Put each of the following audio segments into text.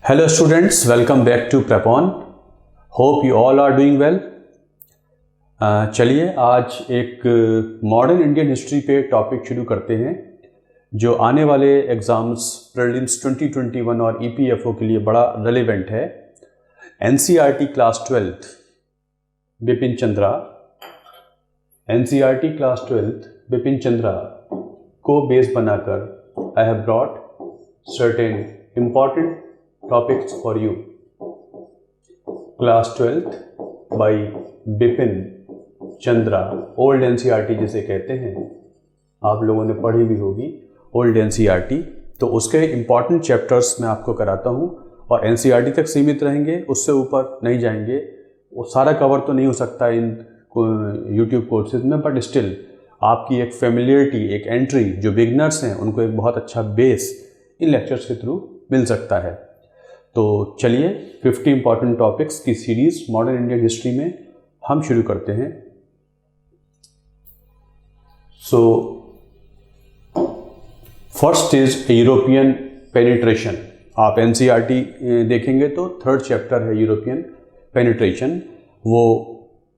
Hello students, welcome back to Prepon. Hope you all are doing well. चलिए आज एक modern Indian history पे topic शुरू करते हैं जो आने वाले एग्ज़ाम्स प्रीलिम्स 2021 और EPFO के लिए बड़ा रेलेवेंट है। NCERT class 12th Bipin Chandra, NCERT class 12th Bipin Chandra को बेस बनाकर I have brought certain important topics for you. Class 12th by Bipin Chandra, old NCERT जिसे कहते हैं, आप लोगों ने पढ़ी भी होगी ओल्ड NCERT। तो उसके इम्पॉर्टेंट चैप्टर्स मैं आपको कराता हूँ और NCERT तक सीमित रहेंगे, उससे ऊपर नहीं जाएंगे। वो सारा कवर तो नहीं हो सकता इन YouTube कोर्सेज में, बट स्टिल आपकी एक फेमिलियरिटी, एक एंट्री, जो बिगनर्स हैं उनको एक बहुत अच्छा बेस इन लेक्चर्स के थ्रू मिल सकता है। तो चलिए 50 इंपॉर्टेंट टॉपिक्स की सीरीज मॉडर्न इंडियन हिस्ट्री में हम शुरू करते हैं। So first is European penetration. आप NCERT देखेंगे तो थर्ड चैप्टर है यूरोपियन पेनिट्रेशन। वो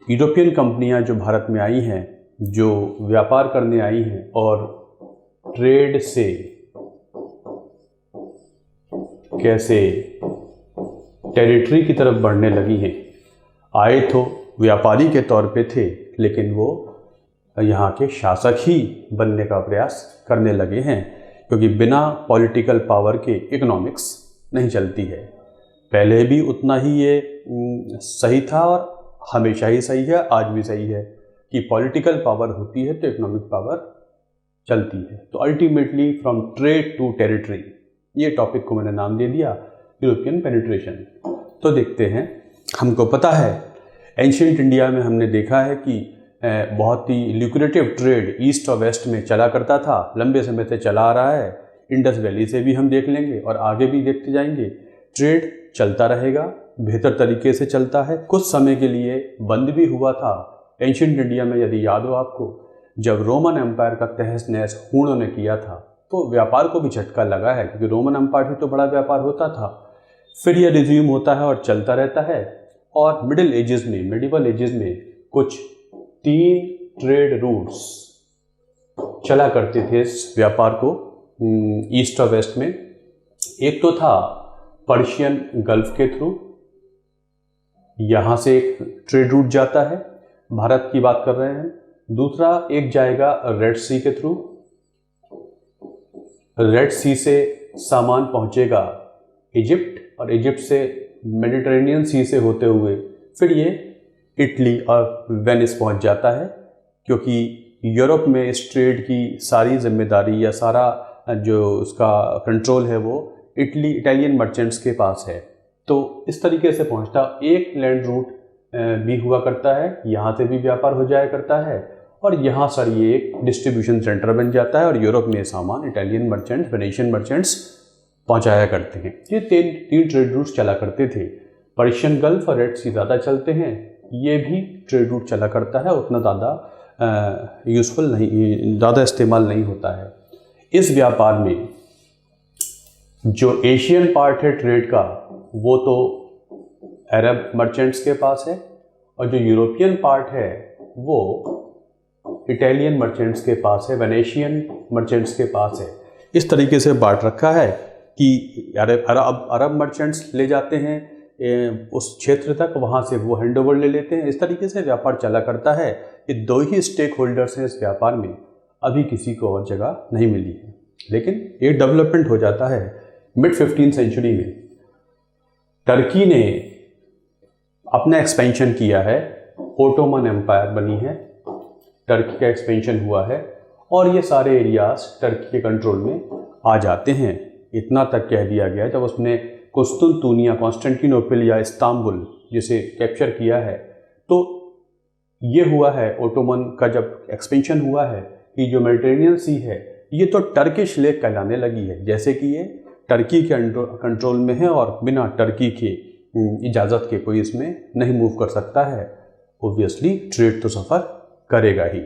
यूरोपियन कंपनियां जो भारत में आई हैं, जो व्यापार करने आई हैं और ट्रेड से कैसे टेरिटरी की तरफ बढ़ने लगी हैं। आए तो व्यापारी के तौर पे थे, लेकिन वो यहाँ के शासक ही बनने का प्रयास करने लगे हैं, क्योंकि बिना पॉलिटिकल पावर के इकोनॉमिक्स नहीं चलती है। पहले भी उतना ही ये सही था और हमेशा ही सही है, आज भी सही है कि पॉलिटिकल पावर होती है तो इकोनॉमिक पावर चलती है। तो ultimately from trade to territory, ये टॉपिक को मैंने नाम दे दिया यूरोपियन पेनिट्रेशन। तो देखते हैं, हमको पता है एंशिएंट इंडिया में हमने देखा है कि बहुत ही ल्यूक्रेटिव ट्रेड ईस्ट और वेस्ट में चला करता था, लंबे समय से चला आ रहा है। इंडस वैली से भी हम देख लेंगे और आगे भी देखते जाएंगे। ट्रेड चलता रहेगा, बेहतर तरीके से चलता है। कुछ समय के लिए बंद भी हुआ था एंशिएंट इंडिया में, यदि याद हो आपको, जब रोमन एम्पायर का तहस नहस हूणों ने किया था तो व्यापार को भी झटका लगा है, क्योंकि रोमन एम्पायर भी तो बड़ा व्यापार होता था। फिर यह रिज्यूम होता है और चलता रहता है। और मिडिल एजेस में, मिडिवल एजेस में कुछ 3 ट्रेड रूट्स चला करते थे इस व्यापार को ईस्ट और वेस्ट में। एक तो था पर्शियन गल्फ के थ्रू, यहाँ से एक ट्रेड रूट जाता है, भारत की बात कर रहे हैं। दूसरा एक जाएगा रेड सी के थ्रू, रेड सी से सामान पहुंचेगा इजिप्ट और इजिप्ट से मेडिटेरेनियन सी से होते हुए फिर ये इटली और वेनिस पहुंच जाता है, क्योंकि यूरोप में इस ट्रेड की सारी जिम्मेदारी या सारा जो उसका कंट्रोल है वो इटालियन मर्चेंट्स के पास है। तो इस तरीके से पहुंचता एक लैंड रूट भी हुआ करता है, यहाँ से भी व्यापार हो जाया करता है और यहाँ सर ये एक डिस्ट्रीब्यूशन सेंटर बन जाता है और यूरोप में सामान इटालियन मर्चेंट्स, वेनेशियन मर्चेंट्स पहुँचाया करते हैं। ये तीन ट्रेड रूट्स चला करते थे। पर्शियन गल्फ और रेड सी ज़्यादा चलते हैं, ये भी ट्रेड रूट चला करता है, उतना ज़्यादा यूज़फुल नहीं, ज़्यादा इस्तेमाल नहीं होता है। इस व्यापार में जो एशियन पार्ट है ट्रेड का, वो तो अरब मर्चेंट्स के पास है और जो यूरोपियन पार्ट है वो इटालियन मर्चेंट्स के पास है, वेनेशियन मर्चेंट्स के पास है। इस तरीके से बांट रखा है कि अरब मर्चेंट्स ले जाते हैं उस क्षेत्र तक, वहाँ से वो हैंड ओवर ले लेते हैं। इस तरीके से व्यापार चला करता है। ये 2 ही स्टेक होल्डर्स हैं इस व्यापार में, अभी किसी को और जगह नहीं मिली है। लेकिन एक डेवलपमेंट हो जाता है मिड 15th सेंचुरी में। टर्की ने अपना एक्सपेंशन किया है, ओटोमन एम्पायर बनी है, टर्की का एक्सपेंशन हुआ है और ये सारे एरियाज टर्की के कंट्रोल में आ जाते हैं। इतना तक कह दिया गया जब उसने कुस्तुनतुनिया, कॉन्स्टेंटिनोपल या इस्तांबुल जिसे कैप्चर किया है, तो ये हुआ है ओटोमन का जब एक्सपेंशन हुआ है कि जो मेडिटेरेनियन सी है ये तो टर्किश लेक कहलाने लगी है, जैसे कि ये टर्की के कंट्रोल में है और बिना टर्की के इजाज़त के कोई इसमें नहीं मूव कर सकता है। ओब्वियसली ट्रेड तो सफ़र करेगा ही।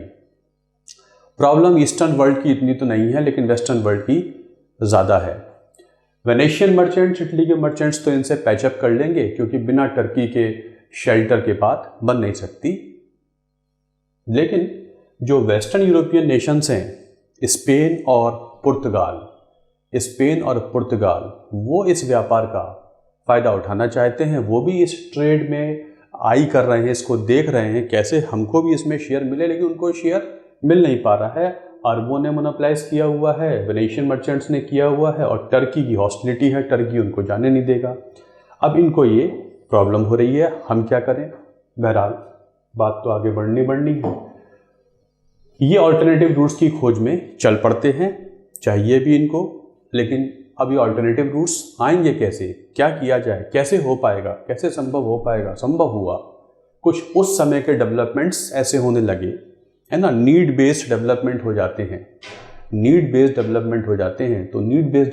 प्रॉब्लम ईस्टर्न वर्ल्ड की इतनी तो नहीं है, लेकिन वेस्टर्न वर्ल्ड की ज़्यादा है। वेनेशियन मर्चेंट्स, इटली के मर्चेंट्स तो इनसे पैचअप कर लेंगे क्योंकि बिना टर्की के शेल्टर के बात बन नहीं सकती। लेकिन जो वेस्टर्न यूरोपियन नेशंस हैं, स्पेन और पुर्तगाल, वो इस व्यापार का फ़ायदा उठाना चाहते हैं। वो भी इस ट्रेड में आई कर रहे हैं, इसको देख रहे हैं कैसे हमको भी इसमें शेयर मिले, लेकिन उनको शेयर मिल नहीं पा रहा है। अरबों ने मोनोपलाइज किया हुआ है, वेनेशियन मर्चेंट्स ने किया हुआ है, और टर्की की हॉस्टिलिटी है, टर्की उनको जाने नहीं देगा। अब इनको ये प्रॉब्लम हो रही है, हम क्या करें। बहरहाल बात तो आगे बढ़नी है। ये ऑल्टरनेटिव रूट्स की खोज में चल पड़ते हैं, चाहिए भी इनको। लेकिन अब ये ऑल्टरनेटिव रूट्स आएंगे कैसे, क्या किया जाए, कैसे हो पाएगा, कैसे संभव हो पाएगा। संभव हुआ, कुछ उस समय के डेवलपमेंट्स ऐसे होने लगे, है ना, नीड बेस्ड डेवलपमेंट हो जाते हैं। तो नीड बेस्ड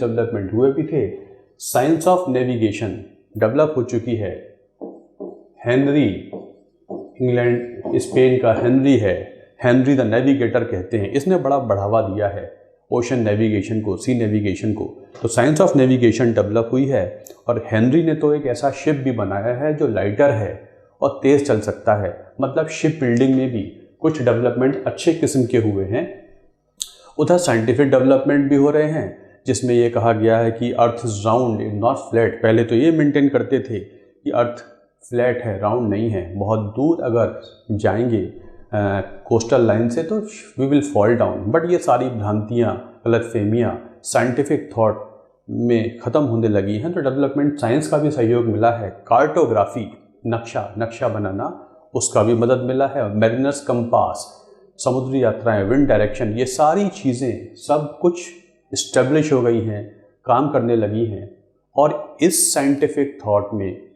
डेवलपमेंट हुए भी थे। साइंस ऑफ नेविगेशन डेवलप हो चुकी है। हेनरी, इंग्लैंड स्पेन का हेनरी है, हेनरी द नेविगेटर कहते हैं, इसने बड़ा बढ़ावा दिया है ओशन नेविगेशन को, सी नेविगेशन को। तो साइंस ऑफ नेविगेशन डेवलप हुई है, और हेनरी ने तो एक ऐसा शिप भी बनाया है जो लाइटर है और तेज़ चल सकता है। मतलब शिप बिल्डिंग में भी कुछ डेवलपमेंट अच्छे किस्म के हुए हैं। उधर साइंटिफिक डेवलपमेंट भी हो रहे हैं, जिसमें ये कहा गया है कि earth is round is not flat. पहले तो ये मेंटेन करते थे कि अर्थ फ्लैट है, राउंड नहीं है। बहुत दूर अगर जाएंगे कोस्टल लाइन से तो we will fall down. But ये सारी भ्रांतियाँ, गलतफहमियाँ साइंटिफिक थॉट में ख़त्म होने लगी हैं। तो डेवलपमेंट साइंस का भी सहयोग मिला है। कार्टोग्राफी, नक्शा बनाना, उसका भी मदद मिला है। मैरिनर्स कंपास, समुद्री यात्राएं, विंड डायरेक्शन, ये सारी चीज़ें सब कुछ इस्टेब्लिश हो गई हैं, काम करने लगी हैं। और इस साइंटिफिक थॉट में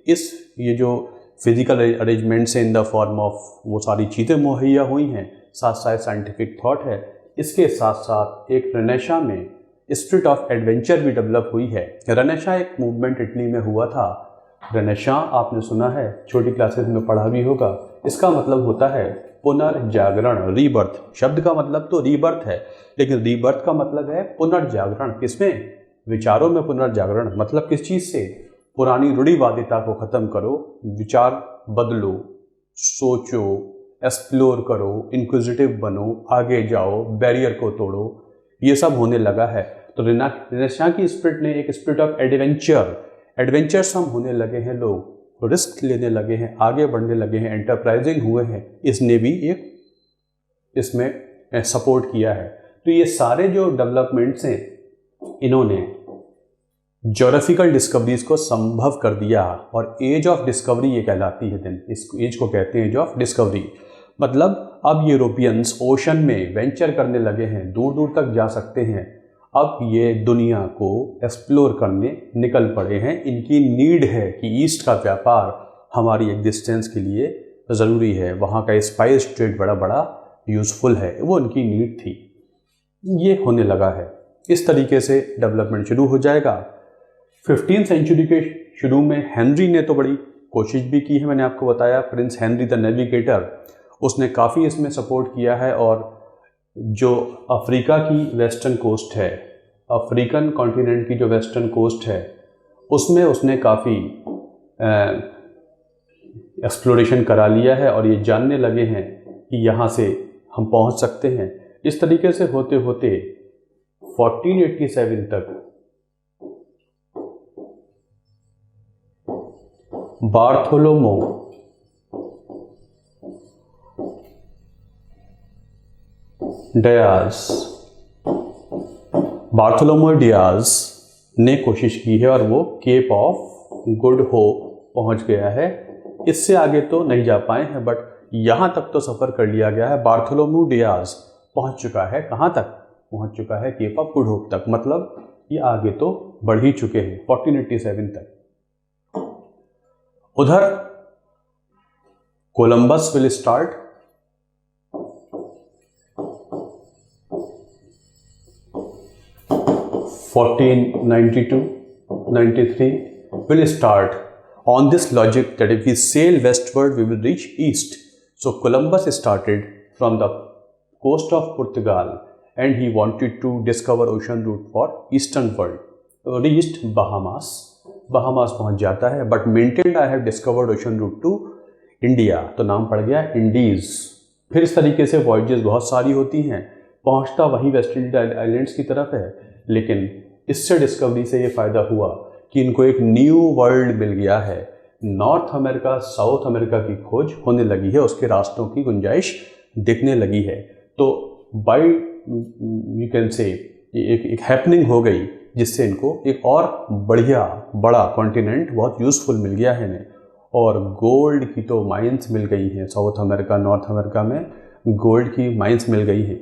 ये जो physical arrangements in the form of वो सारी चीज़ें मुहैया हुई हैं, साथ साथ साइंटिफिक थॉट है। इसके साथ साथ एक रेनेसां में स्पिरिट ऑफ एडवेंचर भी डेवलप हुई है। रेनेसां एक मूवमेंट इटली में हुआ था। रेनेसां आपने सुना है, छोटी क्लासेस में पढ़ा भी होगा। इसका मतलब होता है पुनर्जागरण, रीबर्थ। शब्द का मतलब तो रीबर्थ है, लेकिन रीबर्थ का मतलब है पुनर्जागरण। किसमें? विचारों में पुनर्जागरण। मतलब किस चीज़ से? पुरानी रूढ़िवादिता को ख़त्म करो, विचार बदलो, सोचो, एक्सप्लोर करो, इंक्विजिटिव बनो, आगे जाओ, बैरियर को तोड़ो। ये सब होने लगा है। तो रेनेसां की स्पिरिट ने एक स्पिरिट ऑफ एडवेंचर्स हम होने लगे हैं, लोग रिस्क लेने लगे हैं, आगे बढ़ने लगे हैं, एंटरप्राइजिंग हुए हैं। इसने भी एक इसमें सपोर्ट किया है। तो ये सारे जो डेवलपमेंट्स हैं, इन्होंने ज्योग्राफिकल डिस्कवरीज को संभव कर दिया। और एज ऑफ डिस्कवरी ये कहलाती है दिन, इस एज को कहते हैं एज ऑफ डिस्कवरी। मतलब अब यूरोपियंस ओशन में वेंचर करने लगे हैं, दूर दूर तक जा सकते हैं। अब ये दुनिया को एक्सप्लोर करने निकल पड़े हैं। इनकी नीड है कि ईस्ट का व्यापार हमारी एग्जिस्टेंस के लिए ज़रूरी है, वहाँ का स्पाइस ट्रेड बड़ा बड़ा यूज़फुल है, वो उनकी नीड थी। ये होने लगा है। इस तरीके से डेवलपमेंट शुरू हो जाएगा। 15वीं सेंचुरी के शुरू में हेनरी ने तो बड़ी कोशिश भी की है, मैंने आपको बताया, प्रिंस हेनरी द नेविगेटर, उसने काफ़ी इसमें सपोर्ट किया है। और जो अफ्रीका की वेस्टर्न कोस्ट है, अफ्रीकन कॉन्टिनेंट की जो वेस्टर्न कोस्ट है, उसमें उसने काफ़ी एक्सप्लोरेशन करा लिया है। और ये जानने लगे हैं कि यहाँ से हम पहुँच सकते हैं। इस तरीके से होते होते 1487 तक बार्थोलोमो डियाज ने कोशिश की है और वो केप ऑफ गुड होप पहुंच गया है। इससे आगे तो नहीं जा पाए हैं, बट यहाँ तक तो सफ़र कर लिया गया है। बार्थोलोमो डियाज पहुंच चुका है, कहाँ तक पहुंच चुका है? केप ऑफ गुड होप तक। मतलब ये आगे तो बढ़ ही चुके हैं 1487 तक। उधर Columbus will start 1492-93 will start on this logic that if we sail westward we will reach east. So Columbus started from the coast of Portugal and he wanted to discover ocean route for eastern world. Reached Bahamas, Bahamas पहुंच जाता है, but maintained I have discovered ocean route to India, तो नाम पड़ गया Indies. फिर इस तरीके से वॉयजेस बहुत सारी होती हैं, पहुंचता वही वेस्ट इंडीज आइलैंड्स की तरफ है, लेकिन इससे डिस्कवरी से ये फ़ायदा हुआ कि इनको एक न्यू वर्ल्ड मिल गया है। नॉर्थ अमेरिका, साउथ अमेरिका की खोज होने लगी है, उसके रास्तों की गुंजाइश दिखने लगी है। तो बाय यू कैन से एक हैपनिंग हो गई, जिससे इनको एक और बढ़िया बड़ा कॉन्टिनेंट बहुत यूज़फुल मिल गया है इन्हें। और गोल्ड की तो माइंस मिल गई हैं साउथ अमेरिका, नॉर्थ अमेरिका में गोल्ड की माइंस मिल गई हैं।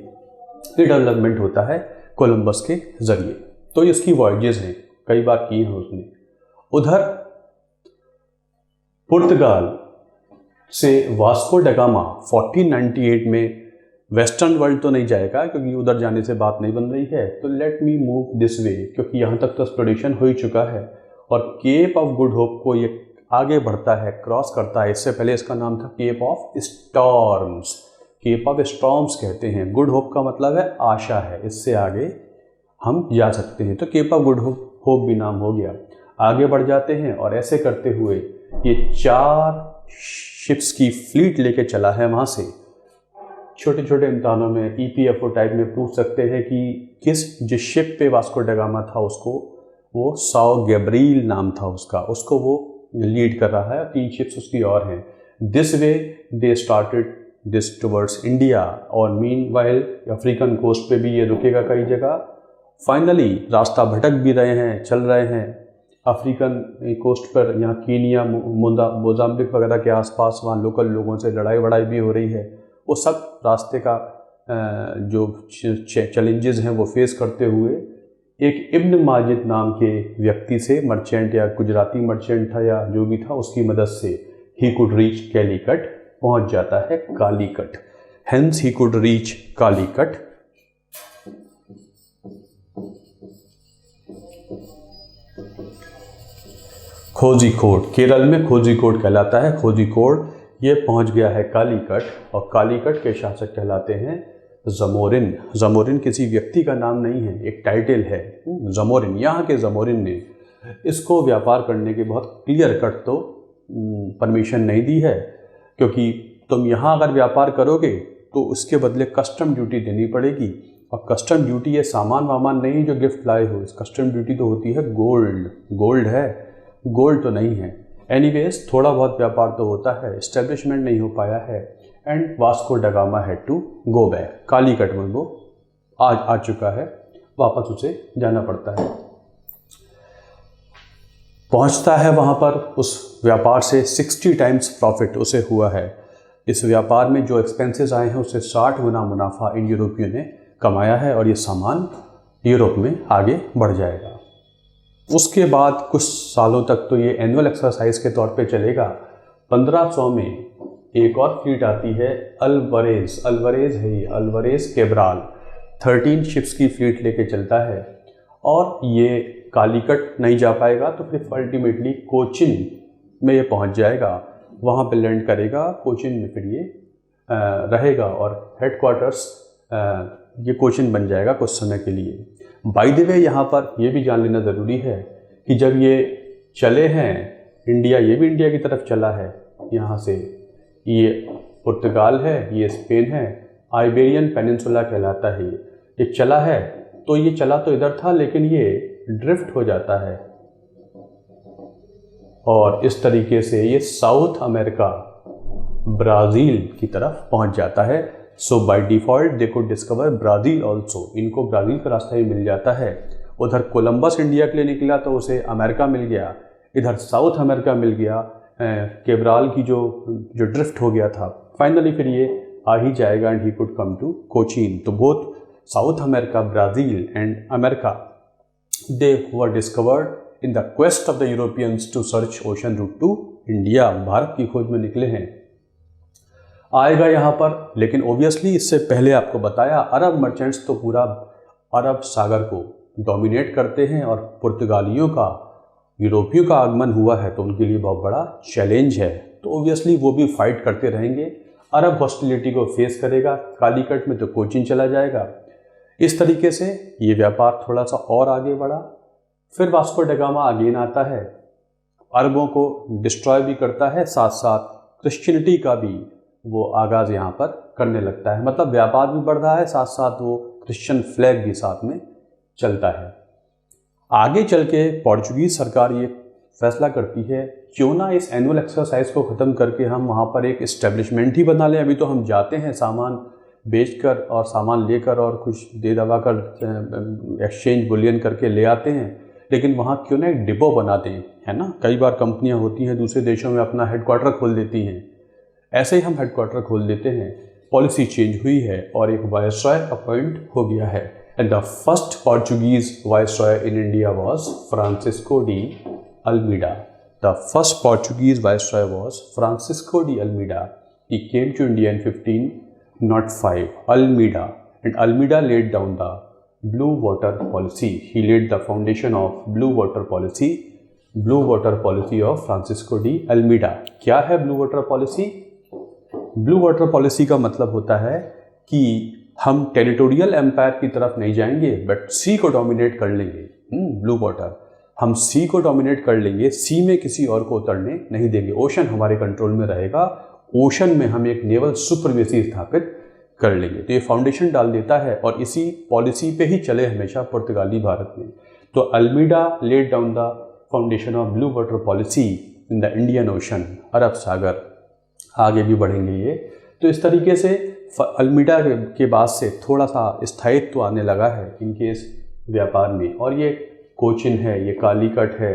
ये डेवलपमेंट होता है कोलंबस के ज़रिए। तो ये उसकी वॉयजेस हैं, कई बार की हैं उसने। उधर पुर्तगाल से वास्को ड गामा 1498 में वेस्टर्न वर्ल्ड तो नहीं जाएगा, क्योंकि उधर जाने से बात नहीं बन रही है, तो let me move this way, क्योंकि यहाँ तक तो एक्सप्लोरेशन हो ही चुका है। और केप ऑफ गुड होप को ये आगे बढ़ता है, क्रॉस करता है। इससे पहले इसका नाम था Cape of Storms, Cape of Storms कहते हैं। गुड होप का मतलब है आशा है, इससे आगे हम जा सकते हैं, तो केप ऑफ गुड होप भी नाम हो गया। आगे बढ़ जाते हैं और ऐसे करते हुए ये 4 शिप्स की फ्लीट लेके चला है वहाँ से। छोटे छोटे इम्तहानों में EPFO टाइप में पूछ सकते हैं कि जिस शिप पे वास्को ड गामा था उसको, वो साओ गैब्रियल नाम था उसका, उसको वो लीड कर रहा है। 3 शिप्स उसकी और हैं। This way they started this towards India, और मीनवाइल अफ्रीकन कोस्ट पे भी ये रुकेगा कई जगह। फाइनली रास्ता भटक भी रहे हैं, चल रहे हैं अफ्रीकन कोस्ट पर, यहाँ कीनिया, मोजाम्बिक वगैरह के आसपास, वहाँ लोकल लोगों से लड़ाई वड़ाई भी हो रही है। वो सब रास्ते का जो चैलेंजेस हैं वो फेस करते हुए एक इब्न माजिद नाम के व्यक्ति से, मर्चेंट या गुजराती मर्चेंट था या जो भी था, उसकी मदद से ही कुड रीच कैलीकट, पहुंच जाता है Calicut. Hence he could reach Calicut. Kozhikode, Kerala में कोझिकोड कहलाता है। कोझिकोड ये पहुंच गया है कालीकट, और कालीकट के शासक कहलाते हैं जमोरिन। जमोरिन किसी व्यक्ति का नाम नहीं है, एक टाइटल है जमोरिन। यहाँ के जमोरिन ने इसको व्यापार करने के बहुत क्लियर कट तो परमिशन नहीं दी है, क्योंकि तुम यहाँ अगर व्यापार करोगे तो उसके बदले कस्टम ड्यूटी देनी पड़ेगी। और कस्टम ड्यूटी ये सामान वामान नहीं जो गिफ्ट लाए हो, इस कस्टम ड्यूटी तो होती है गोल्ड। गोल्ड है, गोल्ड तो नहीं है। एनीवेज थोड़ा बहुत व्यापार तो होता है, एस्टेब्लिशमेंट नहीं हो पाया है। And Vasco da Gama had to go back. Calicut में वो आ चुका है, वापस उसे जाना पड़ता है। पहुंचता है वहाँ पर, उस व्यापार से 60 टाइम्स प्रॉफिट उसे हुआ है। इस व्यापार में जो एक्सपेंसेस आए हैं उससे 60 गुना मुनाफा इन यूरोपियों ने कमाया है, और ये सामान यूरोप में आगे बढ़ जाएगा। उसके बाद कुछ सालों तक तो ये एनुअल एक्सरसाइज के तौर पे चलेगा। 1500 में एक और फ्लीट आती है, अल्वरेज। अल्वरेज है ये, अल्वरेज केब्राल। 13 शिप्स की फ्लीट लेके चलता है, और ये कालीकट नहीं जा पाएगा, तो फिर अल्टीमेटली कोचिन में ये पहुंच जाएगा। वहाँ पे लैंड करेगा, कोचिन में फिर ये रहेगा, और हेडक्वार्टर्स ये कोचिन बन जाएगा कुछ समय के लिए। बाय द वे यहाँ पर ये भी जान लेना ज़रूरी है कि जब ये चले हैं इंडिया, ये भी इंडिया की तरफ चला है। यहाँ से ये पुर्तगाल है, ये स्पेन है, आइबेरियन पेनिनसुला कहलाता है ये चला है। तो ये चला तो इधर था, लेकिन ये ड्रिफ्ट हो जाता है, और इस तरीके से ये साउथ अमेरिका, ब्राज़ील की तरफ पहुँच जाता है। So by default they could discover Brazil also. इनको ब्राज़ील का रास्ता ही मिल जाता है। उधर कोलंबस इंडिया के लिए निकला तो उसे अमेरिका मिल गया, इधर साउथ अमेरिका मिल गया, केब्राल की जो ड्रिफ्ट हो गया था। फाइनली फिर ये आ ही जाएगा, and he could come to Cochin. तो both South America, Brazil and America, they were discovered in the quest of the Europeans to search ocean route to India. Bharat की खोज में निकले हैं। आएगा यहाँ पर, लेकिन ओबियसली इससे पहले आपको बताया अरब मर्चेंट्स तो पूरा अरब सागर को डोमिनेट करते हैं, और पुर्तगालियों का, यूरोपियों का आगमन हुआ है तो उनके लिए बहुत बड़ा चैलेंज है। तो ओबियसली वो भी फाइट करते रहेंगे, अरब हॉस्टिलिटी को फेस करेगा। कालीकट में तो कोचिन चला जाएगा। इस तरीके से ये व्यापार थोड़ा सा और आगे बढ़ा। फिर वास्को ड गामा अगेन आता है, अरबों को डिस्ट्रॉय भी करता है, साथ साथ क्रिश्चियनिटी का भी वो आगाज़ यहाँ पर करने लगता है। मतलब व्यापार भी बढ़ रहा है, साथ साथ वो क्रिश्चियन फ्लैग भी साथ में चलता है। आगे चल के पोर्चुगीज़ सरकार ये फैसला करती है क्यों ना इस एनुअल एक्सरसाइज को ख़त्म करके हम वहाँ पर एक इस्टेब्लिशमेंट ही बना लें। अभी तो हम जाते हैं सामान बेचकर और सामान लेकर और कुछ दे दवा कर एक्सचेंज बुलियन करके ले आते हैं, लेकिन वहाँ क्यों ना एक डिपो बना दें, है ना। कई बार कंपनियाँ होती हैं दूसरे देशों में अपना हेडक्वार्टर खोल देती हैं, ऐसे ही हम हेडक्वार्टर खोल देते हैं। पॉलिसी चेंज हुई है और एक वायसरॉय अपॉइंट हो गया है। And the first Portuguese viceroy in India was Francisco de Almeida. The first Portuguese viceroy was Francisco de Almeida. He came to India in 1505. Almeida, and Almeida laid down the Blue Water Policy. He laid the foundation of Blue Water Policy. Blue Water Policy of Francisco de Almeida. क्या है Blue Water Policy? Blue Water Policy का मतलब होता है कि हम territorial empire की तरफ नहीं जाएंगे, बट सी को डोमिनेट कर लेंगे। ब्लू वाटर, हम सी को डोमिनेट कर लेंगे, सी में किसी और को उतरने नहीं देंगे। ओशन हमारे कंट्रोल में रहेगा, ओशन में हम एक नेवल सुप्रीमेसी स्थापित कर लेंगे। तो ये फाउंडेशन डाल देता है और इसी पॉलिसी पे ही चले हमेशा पुर्तगाली भारत में। तो Almeida laid down the foundation of blue water policy in the Indian Ocean, अरब सागर। आगे भी बढ़ेंगे ये। तो इस तरीके से अल्मीडा के बाद से थोड़ा सा स्थायित्व आने लगा है इनके इस व्यापार में। और ये कोचिन है, ये कालीकट है,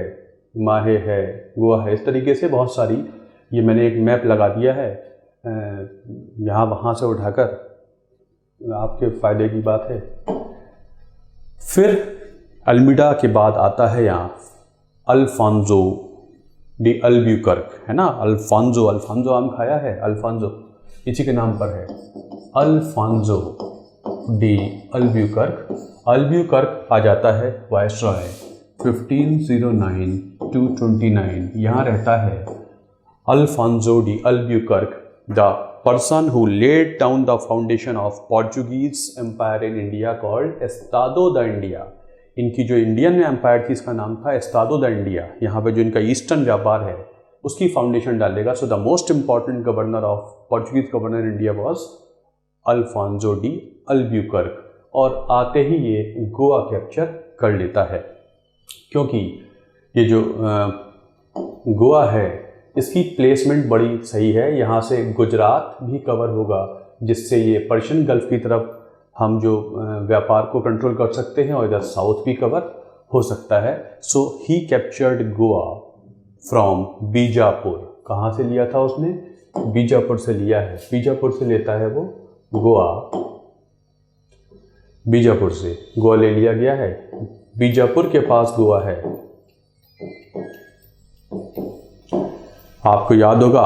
माहे है, गोवा है, इस तरीके से बहुत सारी, ये मैंने एक मैप लगा दिया है यहाँ वहाँ से उठाकर, आपके फ़ायदे की बात है। फिर अल्मीडा के बाद आता है यहाँ अल्फांजो डी अल्ब्यूकर्क, है ना। अल्फांजो आम खाया है, अल्फांजो इसी के नाम पर है, अल्फांजो डी अल्ब्यूकर्क आ जाता है वायसरॉय 1509 to 29। यहाँ रहता है Alfonso de Albuquerque, the person who laid down the foundation of Portuguese empire in India called Estado da India। इनकी जो इंडियन में एम्पायर थी इसका नाम था एस्तादो द इंडिया। यहाँ पे जो इनका ईस्टर्न व्यापार है उसकी फाउंडेशन डालेगा। So the most important governor of Portuguese governor in India was Alfonso de Albuquerque. और आते ही ये गोवा कैप्चर कर लेता है, क्योंकि ये जो गोवा है इसकी प्लेसमेंट बड़ी सही है। यहाँ से गुजरात भी कवर होगा, जिससे ये पर्शियन गल्फ की तरफ हम जो व्यापार को कंट्रोल कर सकते हैं, और इधर साउथ भी कवर हो सकता है। सो ही कैप्चर्ड गोवा फ्रॉम बीजापुर। कहाँ से लिया था उसने? बीजापुर से लिया है। बीजापुर से लेता है वो गोवा, बीजापुर से गोवा ले लिया गया है। बीजापुर के पास गोवा है। आपको याद होगा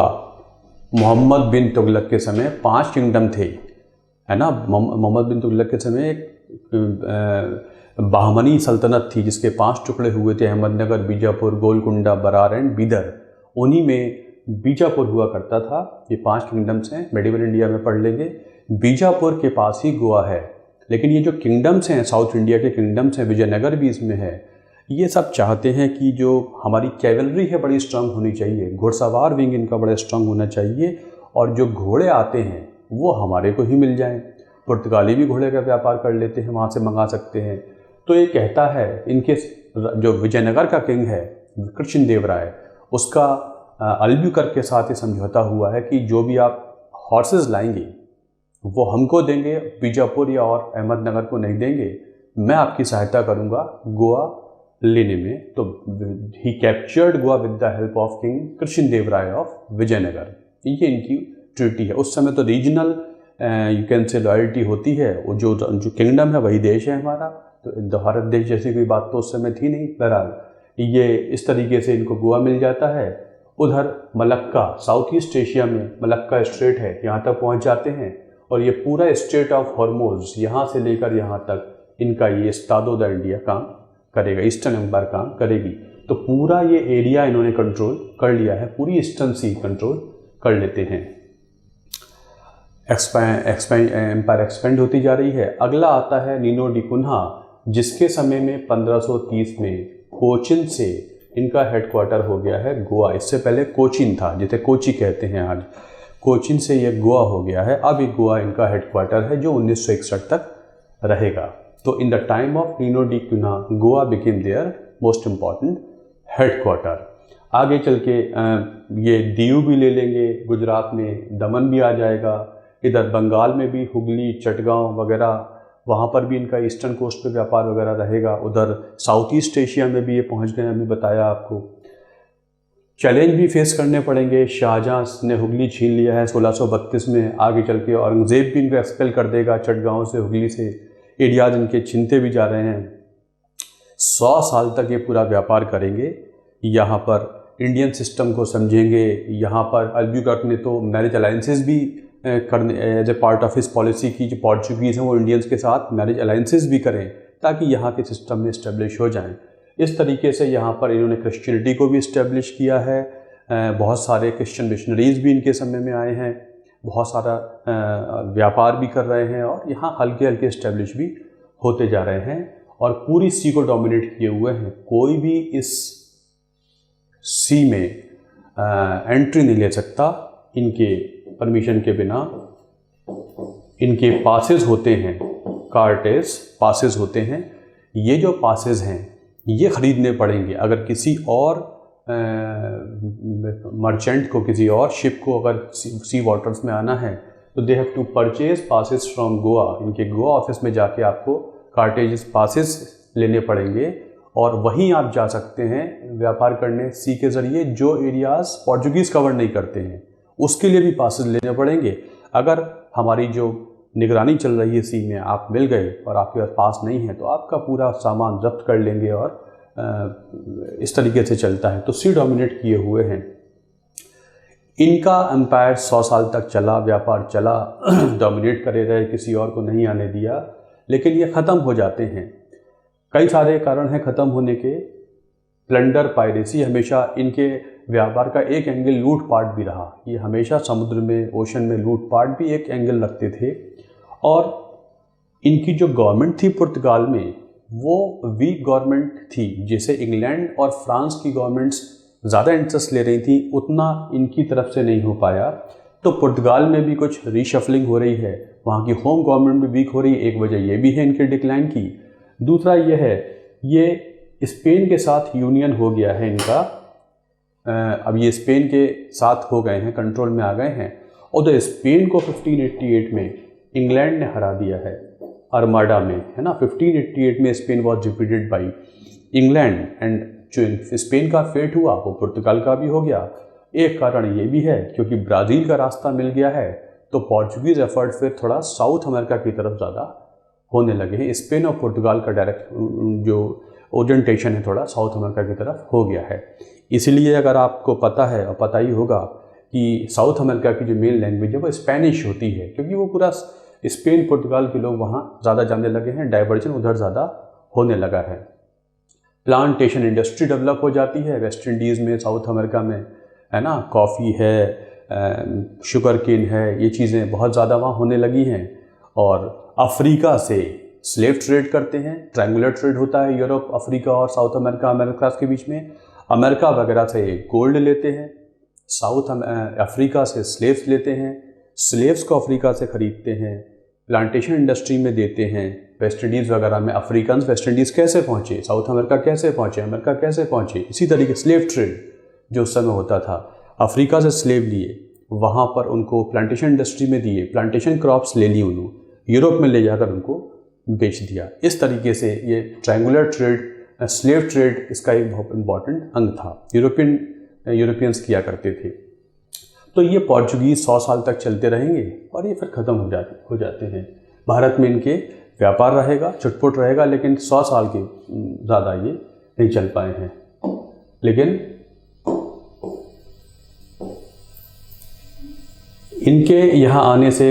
मोहम्मद बिन तुगलक के समय 5 किंगडम थे, है ना। मोहम्मद बिन तुगलक के समय एक बाहमनी सल्तनत थी जिसके 5 टुकड़े हुए थे, अहमदनगर, बीजापुर, गोलकुंडा, बरार एंड बीदर। उन्हीं में बीजापुर हुआ करता था। ये 5 किंगडम्स हैं, मेडिवल इंडिया में पढ़ लेंगे। बीजापुर के पास ही गोवा है। लेकिन ये जो किंगडम्स हैं, साउथ इंडिया के किंगडम्स हैं, विजयनगर भी इसमें है, ये सब चाहते हैं कि जो हमारी कैवलरी है बड़ी स्ट्रांग होनी चाहिए, घुड़सवार विंग इनका बड़ा स्ट्रांग होना चाहिए, और जो घोड़े आते हैं वो हमारे को ही मिल जाएं। पुर्तगाली भी घोड़े का व्यापार कर लेते हैं, वहाँ से मंगा सकते हैं। तो ये कहता है, इनके जो विजयनगर का किंग है कृष्ण देव राय, उसका अल्ब्यूकर्क के साथ ये समझौता हुआ है कि जो भी आप हॉर्सेस लाएंगे वो हमको देंगे, बीजापुर या और अहमदनगर को नहीं देंगे। मैं आपकी सहायता करूँगा गोवा लेने में। तो ही captured Goa with the help of king Krishna Deva Raya of Vijayanagar. ये इनकी ट्रीटी है। उस समय तो regional you can say loyalty होती है, वो जो किंगडम है वही देश है हमारा। तो भारत देश जैसी कोई बात तो उस समय थी नहीं। बहरहाल ये इस तरीके से इनको गोवा मिल जाता है। उधर मलक्का, साउथ ईस्ट एशिया में मलक्का स्ट्रेट है, यहाँ तक पहुँच जाते हैं। और ये पूरा स्ट्रेट ऑफ हॉर्मोज, यहाँ से लेकर यहाँ तक इनका ये एस्तादो द इंडिया काम करेगा, ईस्टर्न एम्पायर काम करेगी। तो पूरा ये एरिया इन्होंने कंट्रोल कर लिया है, पूरी ईस्टर्न सी कंट्रोल कर लेते हैं। एम्पायर एक्सपेंड होती जा रही है। अगला आता है नीनो डी कुन्हा, जिसके समय में 1530 में कोचिन से इनका हेडक्वार्टर हो गया है गोवा। इससे पहले कोचिन था, जिसे कोची कहते हैं आज। कोचिन से ये गोवा हो गया है। अब ये गोवा इनका हेडक्वार्टर है जो 1961 तक रहेगा। तो in the time of Nino da Cunha Goa became their most important headquarter. आगे चल के ये दीव भी ले लेंगे, गुजरात में दमन भी आ जाएगा, इधर बंगाल में भी हुगली, चटगांव वगैरह, वहाँ पर भी इनका ईस्टर्न कोस्ट पे व्यापार वगैरह रहेगा। उधर साउथ ईस्ट एशिया में भी ये पहुँच गए, अभी बताया आपको। चैलेंज भी फेस करने पड़ेंगे। शाहजहाँ ने हुगली छीन लिया है 1632 में, आगे चल के औरंगज़ेब भी इनको एक्सपेल कर देगा चटगांव से, हुगली से। एरियाज इनके छीनते भी जा रहे हैं। 100 साल तक ये पूरा व्यापार करेंगे। यहाँ पर इंडियन सिस्टम को समझेंगे। यहाँ पर अल्बुकर्क ने तो मैरिज अलाइंसेस भी करने as a part of his policy की, जो पोर्चुगीज़ हैं वो इंडियंस के साथ मैरिज अलाइंसेस भी करें ताकि यहाँ के सिस्टम में इस्टेब्लिश हो जाएं। इस तरीके से यहाँ पर इन्होंने क्रिश्चियनिटी को भी इस्टेब्लिश किया है। बहुत सारे क्रिश्चियन मिशनरीज़ भी इनके समय में आए हैं, बहुत सारा व्यापार भी कर रहे हैं और यहाँ हल्के हल्के इस्टेब्लिश भी होते जा रहे हैं और पूरी सी को डोमिनेट किए हुए हैं। कोई भी इस सी में एंट्री नहीं ले सकता इनके परमिशन के बिना। इनके पासेस होते हैं, कार्टेस पासेस होते हैं। ये जो पासेस हैं ये ख़रीदने पड़ेंगे। अगर किसी और मर्चेंट को, किसी और शिप को अगर सी वाटर्स में आना है तो they have to purchase passes from Goa. इनके गोवा ऑफिस में जाके आपको कार्टेज पासेस लेने पड़ेंगे और वहीं आप जा सकते हैं व्यापार करने सी के ज़रिए। जो एरियाज़ पोर्चुगीज़ कवर नहीं करते हैं उसके लिए भी पासेस लेने पड़ेंगे। अगर हमारी जो निगरानी चल रही है सी में आप मिल गए और आपके पास पास नहीं है तो आपका पूरा सामान जब्त कर लेंगे और इस तरीके से चलता है। तो सी डोमिनेट किए हुए हैं। इनका एम्पायर 100 साल तक चला, व्यापार चला, डोमिनेट करे रहे, किसी और को नहीं आने दिया। लेकिन ये ख़त्म हो जाते हैं। कई सारे कारण हैं ख़त्म होने के। प्लंडर, पायरेसी, हमेशा इनके व्यापार का एक एंगल लूटपाट भी रहा। ये हमेशा समुद्र में, ओशन में लूटपाट भी एक एंगल रखते थे। और इनकी जो गवर्नमेंट थी पुर्तगाल में वो वीक गवर्नमेंट थी, जैसे इंग्लैंड और फ्रांस की गवर्नमेंट्स ज़्यादा इंटरेस्ट ले रही थी, उतना इनकी तरफ से नहीं हो पाया। तो पुर्तगाल में भी कुछ रीशफलिंग हो रही है, वहाँ की होम गवर्नमेंट भी वीक हो रही है। एक वजह ये भी है इनके डिक्लाइन की। दूसरा ये है, ये स्पेन के साथ यूनियन हो गया है इनका। अब ये स्पेन के साथ हो गए हैं, कंट्रोल में आ गए हैं। और तो स्पेन को 1588 में इंग्लैंड ने हरा दिया है आर्माडा में, है ना। 1588 में Spain was defeated by England and जो स्पेन का फेट हुआ वो पुर्तगाल का भी हो गया। एक कारण ये भी है क्योंकि ब्राज़ील का रास्ता मिल गया है तो पोर्चुगीज़ एफर्ट फिर थोड़ा साउथ अमेरिका की तरफ ज़्यादा होने लगे हैं। स्पेन और पुर्तगाल का डायरेक्ट जो ओरिएंटेशन है थोड़ा साउथ अमेरिका की तरफ हो गया है। इसीलिए अगर आपको पता है और पता ही होगा कि साउथ अमेरिका की जो मेन लैंग्वेज है वो स्पेनिश होती है, क्योंकि वो पूरा स्पेन पुर्तगाल के लोग वहाँ ज़्यादा जानने लगे हैं, डाइवर्जन उधर ज़्यादा होने लगा है। प्लांटेशन इंडस्ट्री डेवलप हो जाती है वेस्ट इंडीज़ में, साउथ अमेरिका में, है ना। कॉफ़ी है, शुगर केन है, ये चीज़ें बहुत ज़्यादा वहाँ होने लगी हैं। और अफ्रीका से स्लेव ट्रेड करते हैं, ट्रायंगुलर ट्रेड होता है यूरोप, अफ्रीका और साउथ अमेरिका, अमेरिका के बीच में। अमेरिका वगैरह से गोल्ड लेते हैं, साउथ अफ्रीका से स्लेव्स लेते हैं, स्लेव्स को अफ्रीका से ख़रीदते हैं, प्लांटेशन इंडस्ट्री में देते हैं। वेस्ट इंडीज़ वगैरह में अफ्रीकन वेस्ट इंडीज़ कैसे पहुँचे, साउथ अमेरिका कैसे पहुँचे, अमेरिका कैसे पहुँचे, इसी तरीके स्लेव ट्रेड जो उस समय होता था। अफ्रीका से स्लेव लिए, वहाँ पर उनको प्लांटेशन इंडस्ट्री में दिए, प्लांटेशन क्रॉप्स ले ली, उन्होंने यूरोप में ले जाकर उनको बेच दिया। इस तरीके से ये ट्रायंगुलर ट्रेड, स्लेव ट्रेड इसका एक बहुत इम्पॉर्टेंट अंग था, यूरोपियंस किया करते थे। तो ये पोर्चुगीज़ 100 साल तक चलते रहेंगे और ये फिर ख़त्म हो जाते हैं। भारत में इनके व्यापार रहेगा, छुटपुट रहेगा, लेकिन 100 साल के ज़्यादा ये नहीं चल पाए हैं। लेकिन इनके यहाँ आने से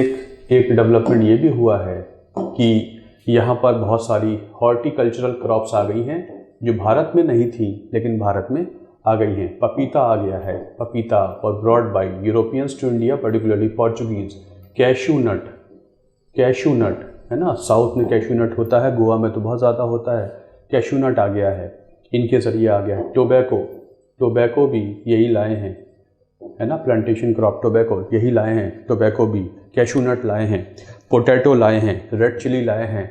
एक डेवलपमेंट ये भी हुआ है कि यहाँ पर बहुत सारी हॉर्टिकल्चरल क्रॉप्स आ गई हैं जो भारत में नहीं थी लेकिन भारत में आ गई हैं। पपीता आ गया है, पपीता और brought by Europeans to India, particularly Portuguese. Cashew nut है ना, साउथ में कैशू नट होता है, गोवा में तो बहुत ज़्यादा होता है। कैशू नट आ गया है। इनके ज़रिए आ गया। टोबैको भी यही लाए हैं, है ना, प्लांटेशन क्रॉप टोबैको यही लाए हैं, टोबैको भी। कैशू नट लाए हैं, पोटैटो लाए हैं, रेड चिली लाए हैं,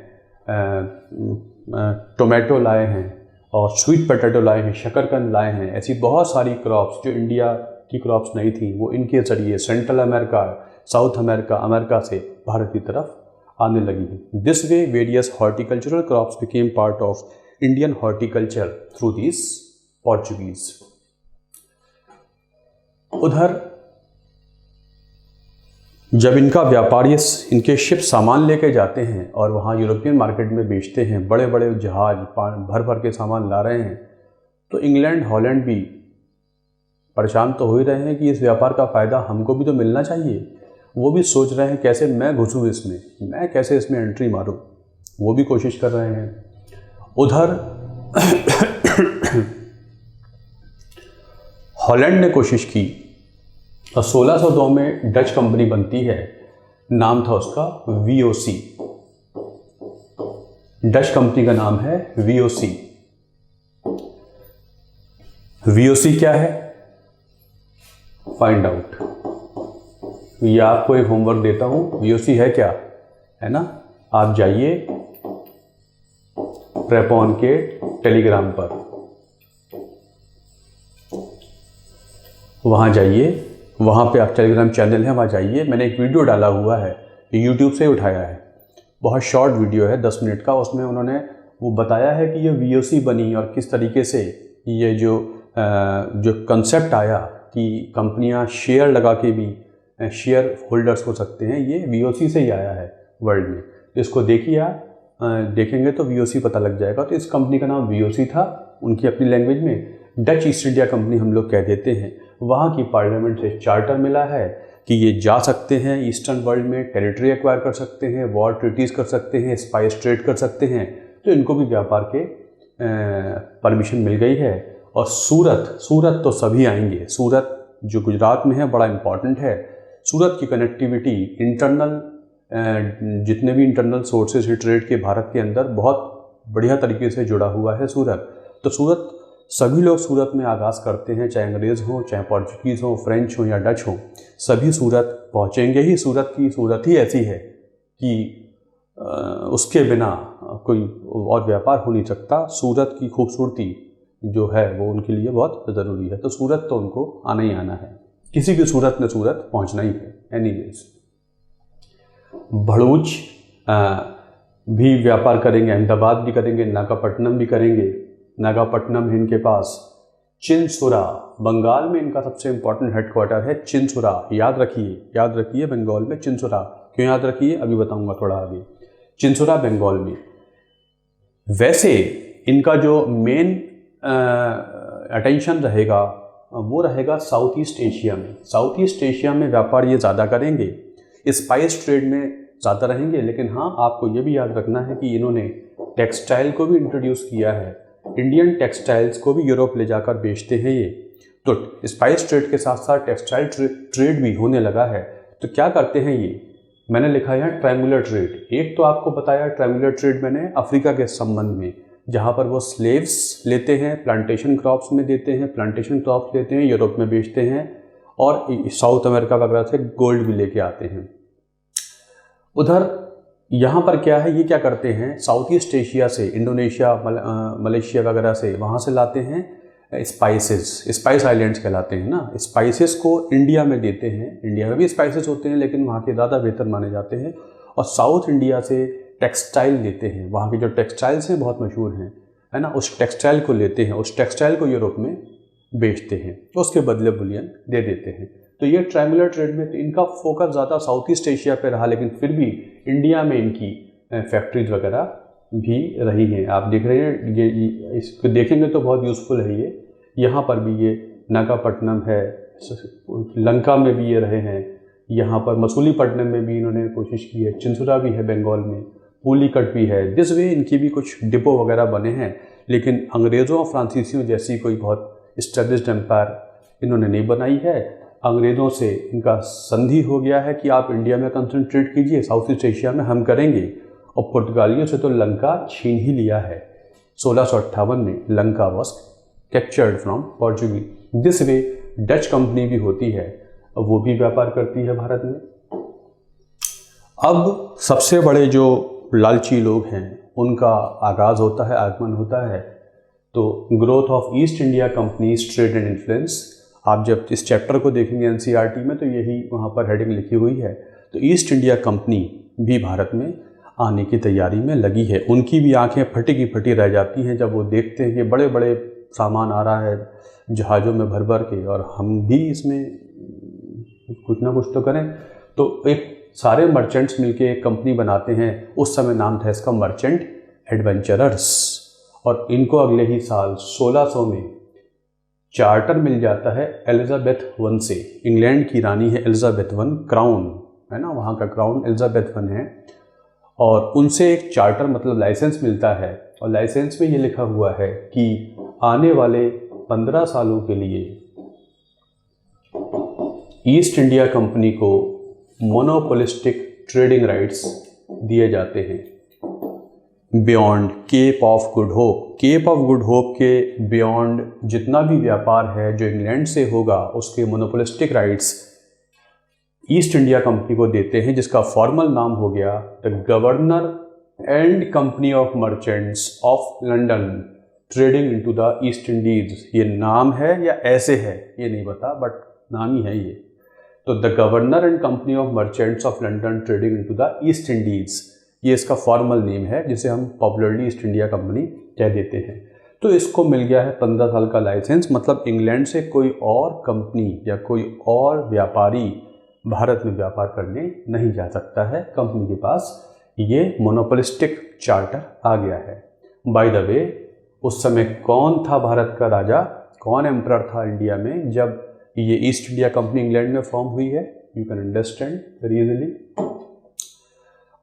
टोमेटो लाए हैं और स्वीट पोटैटो लाए हैं, शकरकंद लाए हैं। ऐसी बहुत सारी क्रॉप्स जो इंडिया की क्रॉप्स नहीं थी वो इनके ज़रिए central America, south America, America से भारत की तरफ आने लगी। This way various horticultural crops became part of Indian horticulture through this Portuguese. उधर जब इनका व्यापारी इनके शिप सामान लेके जाते हैं और वहाँ यूरोपियन मार्केट में बेचते हैं, बड़े बड़े जहाज भर भर के सामान ला रहे हैं, तो इंग्लैंड हॉलैंड भी परेशान तो हो ही रहे हैं कि इस व्यापार का फ़ायदा हमको भी तो मिलना चाहिए। वो भी सोच रहे हैं कैसे मैं घुसूँ इसमें, मैं कैसे इसमें एंट्री मारूँ, वो भी कोशिश कर रहे हैं। उधर हॉलैंड ने कोशिश की और 1602 में डच कंपनी बनती है, नाम था उसका VOC। डच कंपनी का नाम है VOC। VOC क्या है, फाइंड आउट। ये आपको एक होमवर्क देता हूं, VOC है क्या, है ना। आप जाइए प्रेपॉन के टेलीग्राम पर, वहां जाइए, वहाँ पे आप टेलीग्राम चैनल है, वहाँ जाइए। मैंने एक वीडियो डाला हुआ है, यूट्यूब से उठाया है, बहुत शॉर्ट वीडियो है 10 मिनट का। उसमें उन्होंने वो बताया है कि ये VOC बनी और किस तरीके से ये जो कंसेप्ट आया कि कंपनियाँ शेयर लगा के भी शेयर होल्डर्स हो सकते हैं, ये VOC से ही आया है वर्ल्ड में। इसको देखिए, आप देखेंगे तो VOC पता लग जाएगा। तो इस कंपनी का नाम VOC था, उनकी अपनी लैंग्वेज में डच ईस्ट इंडिया कंपनी हम लोग कह देते हैं। वहाँ की पार्लियामेंट से चार्टर मिला है कि ये जा सकते हैं ईस्टर्न वर्ल्ड में, टेरिटरी एक्वायर कर सकते हैं, वॉर ट्रीटीज़ कर सकते हैं, स्पाइस ट्रेड कर सकते हैं। तो इनको भी व्यापार के परमिशन मिल गई है। और सूरत तो सभी आएंगे। सूरत जो गुजरात में है बड़ा इम्पॉर्टेंट है। सूरत की कनेक्टिविटी इंटरनल जितने भी इंटरनल सोर्सेज है ट्रेड के भारत के अंदर बहुत बढ़िया तरीके से जुड़ा हुआ है सूरत। तो सूरत सभी लोग सूरत में आगाज़ करते हैं, चाहे अंग्रेज़ हों, चाहे पोर्चुगीज़ हों, फ्रेंच हों या डच हों, सभी सूरत पहुँचेंगे ही। सूरत ही ऐसी है कि उसके बिना कोई और व्यापार हो नहीं सकता। सूरत की खूबसूरती जो है वो उनके लिए बहुत ज़रूरी है। तो सूरत तो उनको आना ही आना है, किसी भी सूरत में सूरत पहुँचना ही है। एनीवेज, भड़ूच भी व्यापार करेंगे, अहमदाबाद भी करेंगे, नागापट्टनम भी करेंगे। नागापट्टनम है इनके पास। चिनसुरा, बंगाल में इनका सबसे इम्पोर्टेंट हेडक्वार्टर है चिनसुरा। याद रखिए बंगाल में चिनसुरा। क्यों याद रखिए, अभी बताऊंगा थोड़ा आगे। चिनसुरा बंगाल में। वैसे इनका जो मेन अटेंशन रहेगा वो रहेगा साउथ ईस्ट एशिया में। साउथ ईस्ट एशिया में व्यापार ये ज़्यादा करेंगे, स्पाइस ट्रेड में ज़्यादा रहेंगे। लेकिन हाँ, आपको ये भी याद रखना है कि इन्होंने टेक्सटाइल को भी इंट्रोड्यूस किया है। इंडियन टेक्सटाइल्स को भी यूरोप ले जाकर बेचते हैं ये। तो स्पाइस ट्रेड के साथ साथ टेक्सटाइल ट्रेड भी होने लगा है। तो क्या करते हैं ये, मैंने लिखा है ट्रायंगुलर ट्रेड। एक तो आपको बताया ट्रायंगुलर ट्रेड मैंने अफ्रीका के संबंध में, जहाँ पर वो स्लेव्स लेते हैं, प्लांटेशन क्रॉप्स में देते हैं, प्लांटेशन क्रॉप्स लेते हैं, यूरोप में बेचते हैं और साउथ अमेरिका वगैरह से गोल्ड भी लेके आते हैं। उधर यहाँ पर क्या है, ये क्या करते हैं, साउथ ईस्ट एशिया से, इंडोनेशिया, मलेशिया वगैरह से, वहाँ से लाते हैं स्पाइस आइलैंड्स कहलाते हैं ना। स्पाइसेस को इंडिया में देते हैं। इंडिया में भी स्पाइसेस होते हैं लेकिन वहाँ के ज़्यादा बेहतर माने जाते हैं। और साउथ इंडिया से टेक्सटाइल लेते हैं, वहाँ की जो टेक्सटाइल्स हैं बहुत मशहूर हैं, है ना। उस टेक्सटाइल को लेते हैं, उस टेक्सटाइल को यूरोप में बेचते हैं, उसके बदले बुलियन दे देते हैं। तो ये ट्रायंगुलर ट्रेड में तो इनका फोकस ज़्यादा साउथ ईस्ट एशिया पे रहा, लेकिन फिर भी इंडिया में इनकी फैक्ट्रीज वगैरह भी रही हैं। आप देख रहे हैं, ये इसको देखेंगे तो बहुत यूज़फुल है ये। यहाँ पर भी ये नागापट्टनम है, लंका में भी ये रहे हैं, यहाँ पर मसूलीपट्टनम में भी इन्होंने कोशिश की है, चिंसुरा भी है बंगाल में, पुलिकट भी है। दिस वे इनकी भी कुछ डिपो वगैरह बने हैं। लेकिन अंग्रेज़ों और फ्रांसीसियों जैसी कोई बहुत इस्टेब्लिश्ड एम्पायर इन्होंने नहीं बनाई है। अंग्रेज़ों से इनका संधि हो गया है कि आप इंडिया में कंसंट्रेट कीजिए, साउथ ईस्ट एशिया में हम करेंगे। और पुर्तगालियों से तो लंका छीन ही लिया है। 1658 में Lanka was captured from Portuguese. This way Dutch company भी होती है, वो भी व्यापार करती है भारत में। अब सबसे बड़े जो लालची लोग हैं उनका आगाज़ होता है, आगमन होता है। तो growth of east India companies trade and influence, आप जब इस चैप्टर को देखेंगे एनसीईआरटी में तो यही वहाँ पर हेडिंग लिखी हुई है। तो ईस्ट इंडिया कंपनी भी भारत में आने की तैयारी में लगी है। उनकी भी आंखें फटी की फटी रह जाती हैं जब वो देखते हैं कि बड़े बड़े सामान आ रहा है जहाज़ों में भर भर के, और हम भी इसमें कुछ ना कुछ तो करें। तो एक सारे मर्चेंट्स मिलके एक कंपनी बनाते हैं। उस समय नाम था इसका मर्चेंट एडवेंचरर्स, और इनको अगले ही साल 1600 में चार्टर मिल जाता है एलिजाबेथ वन से। इंग्लैंड की रानी है एलिजाबेथ वन, क्राउन है ना, वहाँ का क्राउन एलिजाबेथ वन है, और उनसे एक चार्टर मतलब लाइसेंस मिलता है। और लाइसेंस में ये लिखा हुआ है कि आने वाले 15 सालों के लिए ईस्ट इंडिया कंपनी को मोनोपोलिस्टिक ट्रेडिंग राइट्स दिए जाते हैं beyond Cape of Good Hope. Cape of Good Hope के बियॉन्ड जितना भी व्यापार है जो इंग्लैंड से होगा उसके monopolistic rights East India Company को देते हैं, जिसका फॉर्मल नाम हो गया the Governor and Company of Merchants of London Trading into the East Indies. ये नाम है या ऐसे है ये नहीं पता, बट नाम ही है ये। तो the Governor and Company of Merchants of London Trading into the East Indies, ये इसका फॉर्मल नेम है जिसे हम पॉपुलरली ईस्ट इंडिया कंपनी कह देते हैं। तो इसको मिल गया है 15 साल का लाइसेंस, मतलब इंग्लैंड से कोई और कंपनी या कोई और व्यापारी भारत में व्यापार करने नहीं जा सकता है। कंपनी के पास ये मोनोपोलिस्टिक चार्टर आ गया है। बाय द वे, उस समय कौन था भारत का राजा, कौन एम्परर था इंडिया में जब ये ईस्ट इंडिया कंपनी इंग्लैंड में फॉर्म हुई है? You can understand very easily.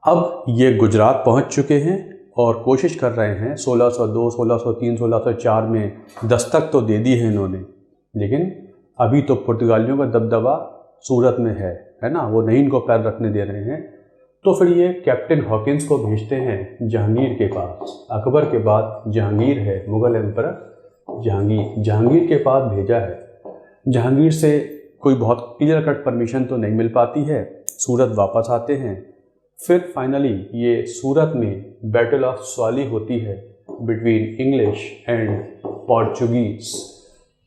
अब ये गुजरात पहुंच चुके हैं और कोशिश कर रहे हैं 1602, 1603, 1604 में दस्तक तो दे दी है इन्होंने, लेकिन अभी तो पुर्तगालियों का दबदबा सूरत में है ना, वो नहीं इनको पैर रखने दे रहे हैं। तो फिर ये कैप्टन हॉकिंस को भेजते हैं जहांगीर के पास। अकबर के बाद जहांगीर है, मुगल एम्परर जहांगीर के पास भेजा है। जहांगीर से कोई बहुत क्लियर कट परमिशन तो नहीं मिल पाती है। सूरत वापस आते हैं। फिर फाइनली ये सूरत में बैटल ऑफ स्वाली होती है between English and Portuguese.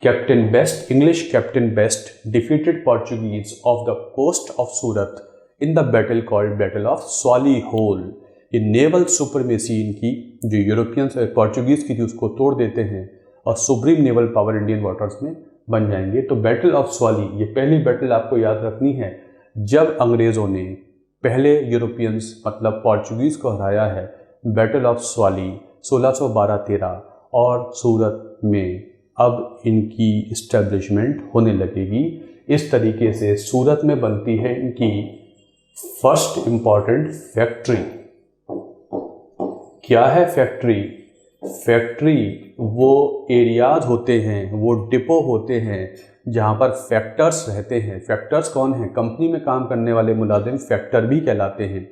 English Captain Best defeated Portuguese off the coast of Surat in the battle called Battle of Swally Hole। ये नेवल सुपरमेसी इनकी जो यूरोपियंस और पोर्चुगीज़ की थी उसको तोड़ देते हैं और supreme naval power Indian waters में बन जाएंगे। तो बैटल ऑफ स्वाली, ये पहली बैटल आपको याद रखनी है जब अंग्रेज़ों ने पहले यूरोपियंस मतलब पोर्चुगीज़ को हराया है। बैटल ऑफ स्वाली 1612-13, और सूरत में अब इनकी इस्टेब्लिशमेंट होने लगेगी। इस तरीके से सूरत में बनती है इनकी फर्स्ट इम्पॉर्टेंट फैक्ट्री। क्या है फैक्ट्री? फैक्ट्री वो एरियाज होते हैं, वो डिपो होते हैं जहाँ पर फैक्टर्स रहते हैं। फैक्टर्स कौन हैं? कंपनी में काम करने वाले मुलाजिम फैक्टर भी कहलाते हैं।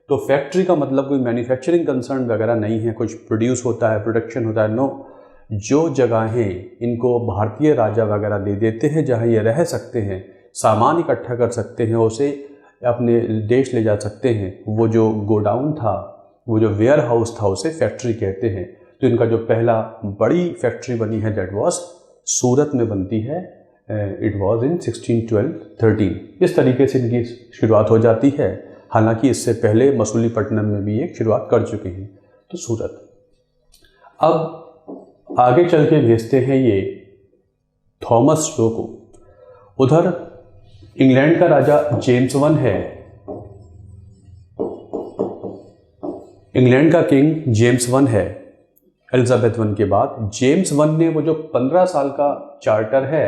तो फैक्ट्री का मतलब कोई मैन्युफैक्चरिंग कंसर्न वगैरह नहीं है, कुछ प्रोड्यूस होता है, प्रोडक्शन होता है, नो। जो जगहें इनको भारतीय राजा वगैरह दे देते हैं जहाँ ये रह सकते हैं, सामान इकट्ठा कर सकते हैं, उसे अपने देश ले जा सकते हैं, वो जो गोडाउन था, वो जो वेयर हाउस था, उसे फैक्ट्री कहते हैं। तो इनका जो पहला बड़ी फैक्ट्री बनी है दैट वाज सूरत में बनती है। It was in 1612-13। इस तरीके से इनकी शुरुआत हो जाती है। हालांकि इससे पहले मसूलीपट्टनम में भी एक शुरुआत कर चुके हैं। तो सूरत अब आगे चल के भेजते हैं ये थॉमस लो को। उधर इंग्लैंड का राजा जेम्स वन है, इंग्लैंड का किंग जेम्स वन है एलिजाबेथ वन के बाद। जेम्स वन ने वो जो 15 साल का चार्टर है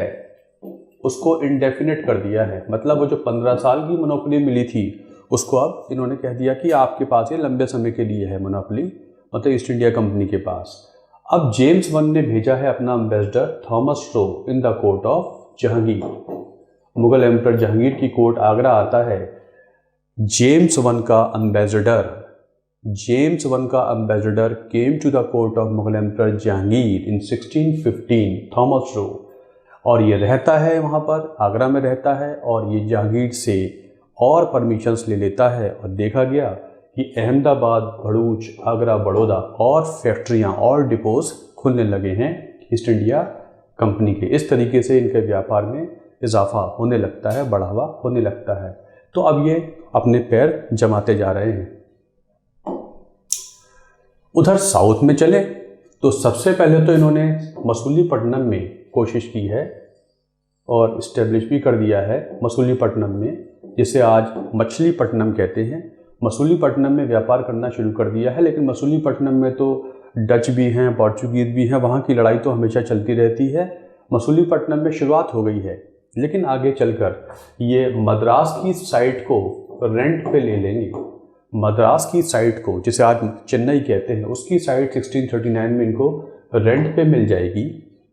उसको इंडेफिनिट कर दिया है। मतलब वो जो 15 साल की मोनोपोली मिली थी उसको अब इन्होंने कह दिया कि आपके पास ये लंबे समय के लिए है मोनोपोली, मतलब ईस्ट इंडिया कंपनी के पास। अब जेम्स वन ने भेजा है अपना ambassador Thomas Roe in the court of Jahangir. Mughal emperor Jahangir की कोर्ट आगरा आता है। जेम्स वन का एम्बेसडर जेम्स वन का ambassador came to the court of Mughal emperor Jahangir in 1615 Thomas Roe, और ये रहता है वहाँ पर, आगरा में रहता है, और ये जहांगीर से और परमिशंस ले लेता है। और देखा गया कि अहमदाबाद, भरूच, आगरा, बड़ौदा और फैक्ट्रियाँ और डिपोज खुलने लगे हैं ईस्ट इंडिया कंपनी के। इस तरीके से इनके व्यापार में इजाफा होने लगता है, बढ़ावा होने लगता है। तो अब ये अपने पैर जमाते जा रहे हैं। उधर साउथ में चले तो सबसे पहले तो इन्होंने मसूलीपट्टनम में कोशिश की है और इस्टेब्लिश भी कर दिया है मसूलीपट्टनम में, जिसे आज मछलीपट्टनम कहते हैं। मसूलीपट्टनम में व्यापार करना शुरू कर दिया है, लेकिन मसूलीपट्टनम में तो डच भी हैं, पोर्चुगीज़ भी हैं, वहाँ की लड़ाई तो हमेशा चलती रहती है। मसूलीपट्टनम में शुरुआत हो गई है, लेकिन आगे चलकर ये मद्रास की साइट को रेंट पे ले लेंगे। मद्रास की साइट को, जिसे आज चेन्नई कहते हैं, उसकी साइट 1639 में इनको रेंट पे मिल जाएगी,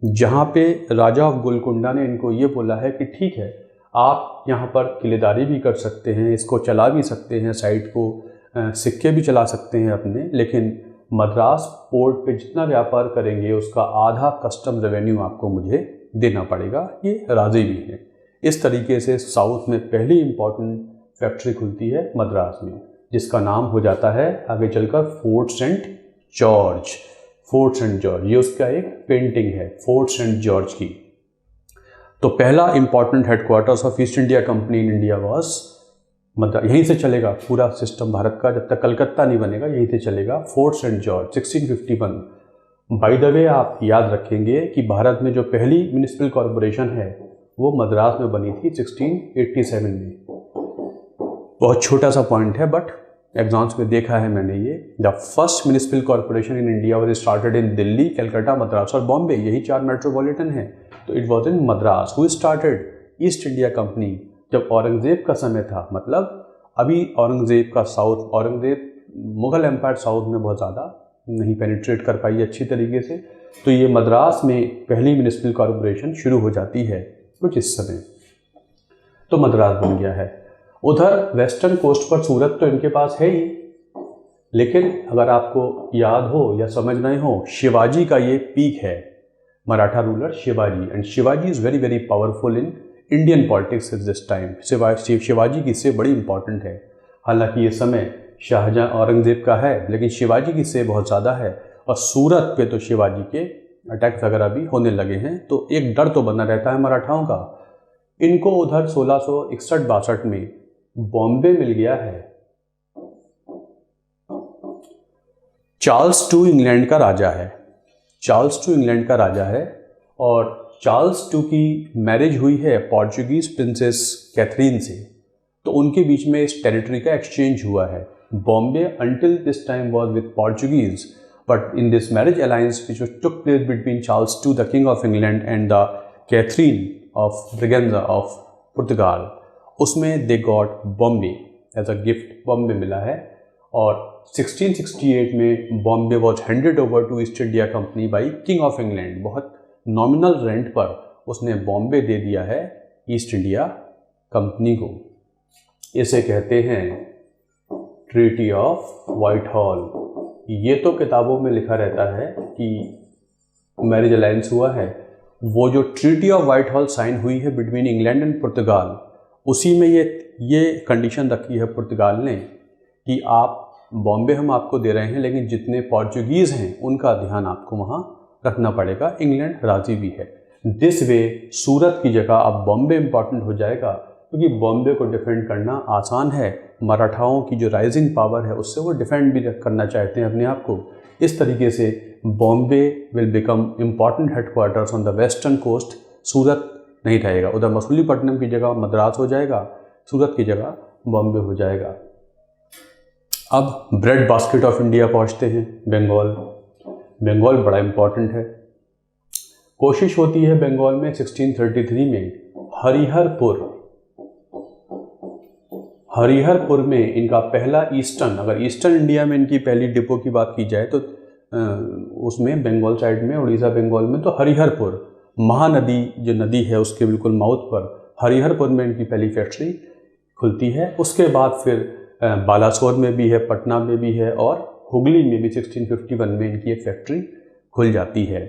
जहाँ पे राजा ऑफ गोलकुंडा ने इनको ये बोला है कि ठीक है, आप यहाँ पर किलेदारी भी कर सकते हैं, इसको चला भी सकते हैं, साइट को सिक्के भी चला सकते हैं अपने, लेकिन मद्रास पोर्ट पे जितना व्यापार करेंगे उसका आधा कस्टम रेवेन्यू आपको मुझे देना पड़ेगा। ये राजी भी है। इस तरीके से साउथ में पहली इम्पॉर्टेंट फैक्ट्री खुलती है मद्रास में, जिसका नाम हो जाता है आगे चलकर Fort Saint George. Fort Saint George, ये उसका एक पेंटिंग है फोर्ट सेंट जॉर्ज की। तो पहला important headquarters of east India company in India was Madras. यहीं से चलेगा पूरा सिस्टम भारत का, जब तक कलकत्ता नहीं बनेगा यहीं से चलेगा। Fort Saint George 1651। By the way आप याद रखेंगे कि भारत में जो पहली म्युनिसिपल कॉरपोरेशन है वो मद्रास में बनी थी 1687 में। बहुत छोटा सा पॉइंट है, बट एग्जाम्स में देखा है मैंने ये। The first municipal corporation in India was started in Delhi, Calcutta, Madras और बॉम्बे। यही 4 मेट्रोपॉलिटन है। तो it was in Madras. Who started? East India Company. जब औरंगजेब का समय था, मतलब अभी औरंगजेब का south, Aurangzeb Mughal empire south में बहुत ज़्यादा नहीं पेनिट्रेट कर पाई अच्छी तरीके से, तो ये मद्रास में पहली म्युनिसिपल कॉरपोरेशन शुरू हो जाती है कुछ इस समय। तो मद्रास बन गया है। उधर वेस्टर्न कोस्ट पर सूरत तो इनके पास है ही, लेकिन अगर आपको याद हो या समझ नहीं हो, शिवाजी का ये पीक है, Maratha ruler Shivaji. And Shivaji is very very powerful in Indian politics at this time. Shivaji की से बड़ी इंपॉर्टेंट है। हालांकि ये समय शाहजहां औरंगजेब का है, लेकिन शिवाजी की से बहुत ज़्यादा है। और सूरत पे तो शिवाजी के अटैक वगैरह भी होने लगे हैं, तो एक डर तो बना रहता है मराठाओं का। इनको उधर 1661-62 में बॉम्बे मिल गया है। चार्ल्स II इंग्लैंड का राजा है। चार्ल्स II इंग्लैंड का राजा है, और चार्ल्स II की मैरिज हुई है पोर्चुगीज प्रिंसेस कैथरीन से। तो उनके बीच में इस टेरिटरी का एक्सचेंज हुआ है। Bombay until this time was with Portuguese, but in this marriage alliance which took place between Charles II, the King of England, and the Catherine of Braganza of Portugal, उसमें they got Bombay as a gift। Bombay मिला है, और 1668 में Bombay was handed over to East India Company by king of England. बहुत nominal rent पर उसने बॉम्बे दे दिया है ईस्ट इंडिया कंपनी को। इसे कहते हैं ट्रीटी ऑफ व्हाइट हॉल। ये तो किताबों में लिखा रहता है कि मैरिज अलायंस हुआ है। वो जो treaty of Whitehall sign हुई है बिटवीन इंग्लैंड एंड पुर्तगाल, उसी में ये कंडीशन रखी है पुर्तगाल ने कि आप बॉम्बे हम आपको दे रहे हैं, लेकिन जितने पोर्चुगीज़ हैं उनका ध्यान आपको वहाँ रखना पड़ेगा। इंग्लैंड राजी भी है। दिस वे सूरत की जगह अब बॉम्बे इंपॉर्टेंट हो जाएगा, क्योंकि बॉम्बे को डिफेंड करना आसान है। मराठाओं की जो राइजिंग पावर है उससे वो डिफेंड भी करना चाहते हैं अपने आप को। इस तरीके से Bombay will become important headquarters on the western coast. Surat नहीं रहेगा, उधर मसूलीपट्टनम की जगह मद्रास हो जाएगा, सूरत की जगह बॉम्बे हो जाएगा। अब ब्रेड बास्केट ऑफ इंडिया पहुँचते हैं, बंगाल। बंगाल बड़ा इम्पॉर्टेंट है। कोशिश होती है बंगाल में 1633 में हरिहरपुर में इनका पहला ईस्टर्न, अगर ईस्टर्न इंडिया में इनकी पहली डिपो की बात की जाए तो उसमें बंगाल साइड में, उड़ीसा बंगाल में, तो हरिहरपुर महानदी जो नदी है उसके बिल्कुल माउथ पर हरिहरपुर में इनकी पहली फैक्ट्री खुलती है। उसके बाद फिर बालासोर में भी है, पटना में भी है और हुगली में भी 1651 में इनकी एक फैक्ट्री खुल जाती है।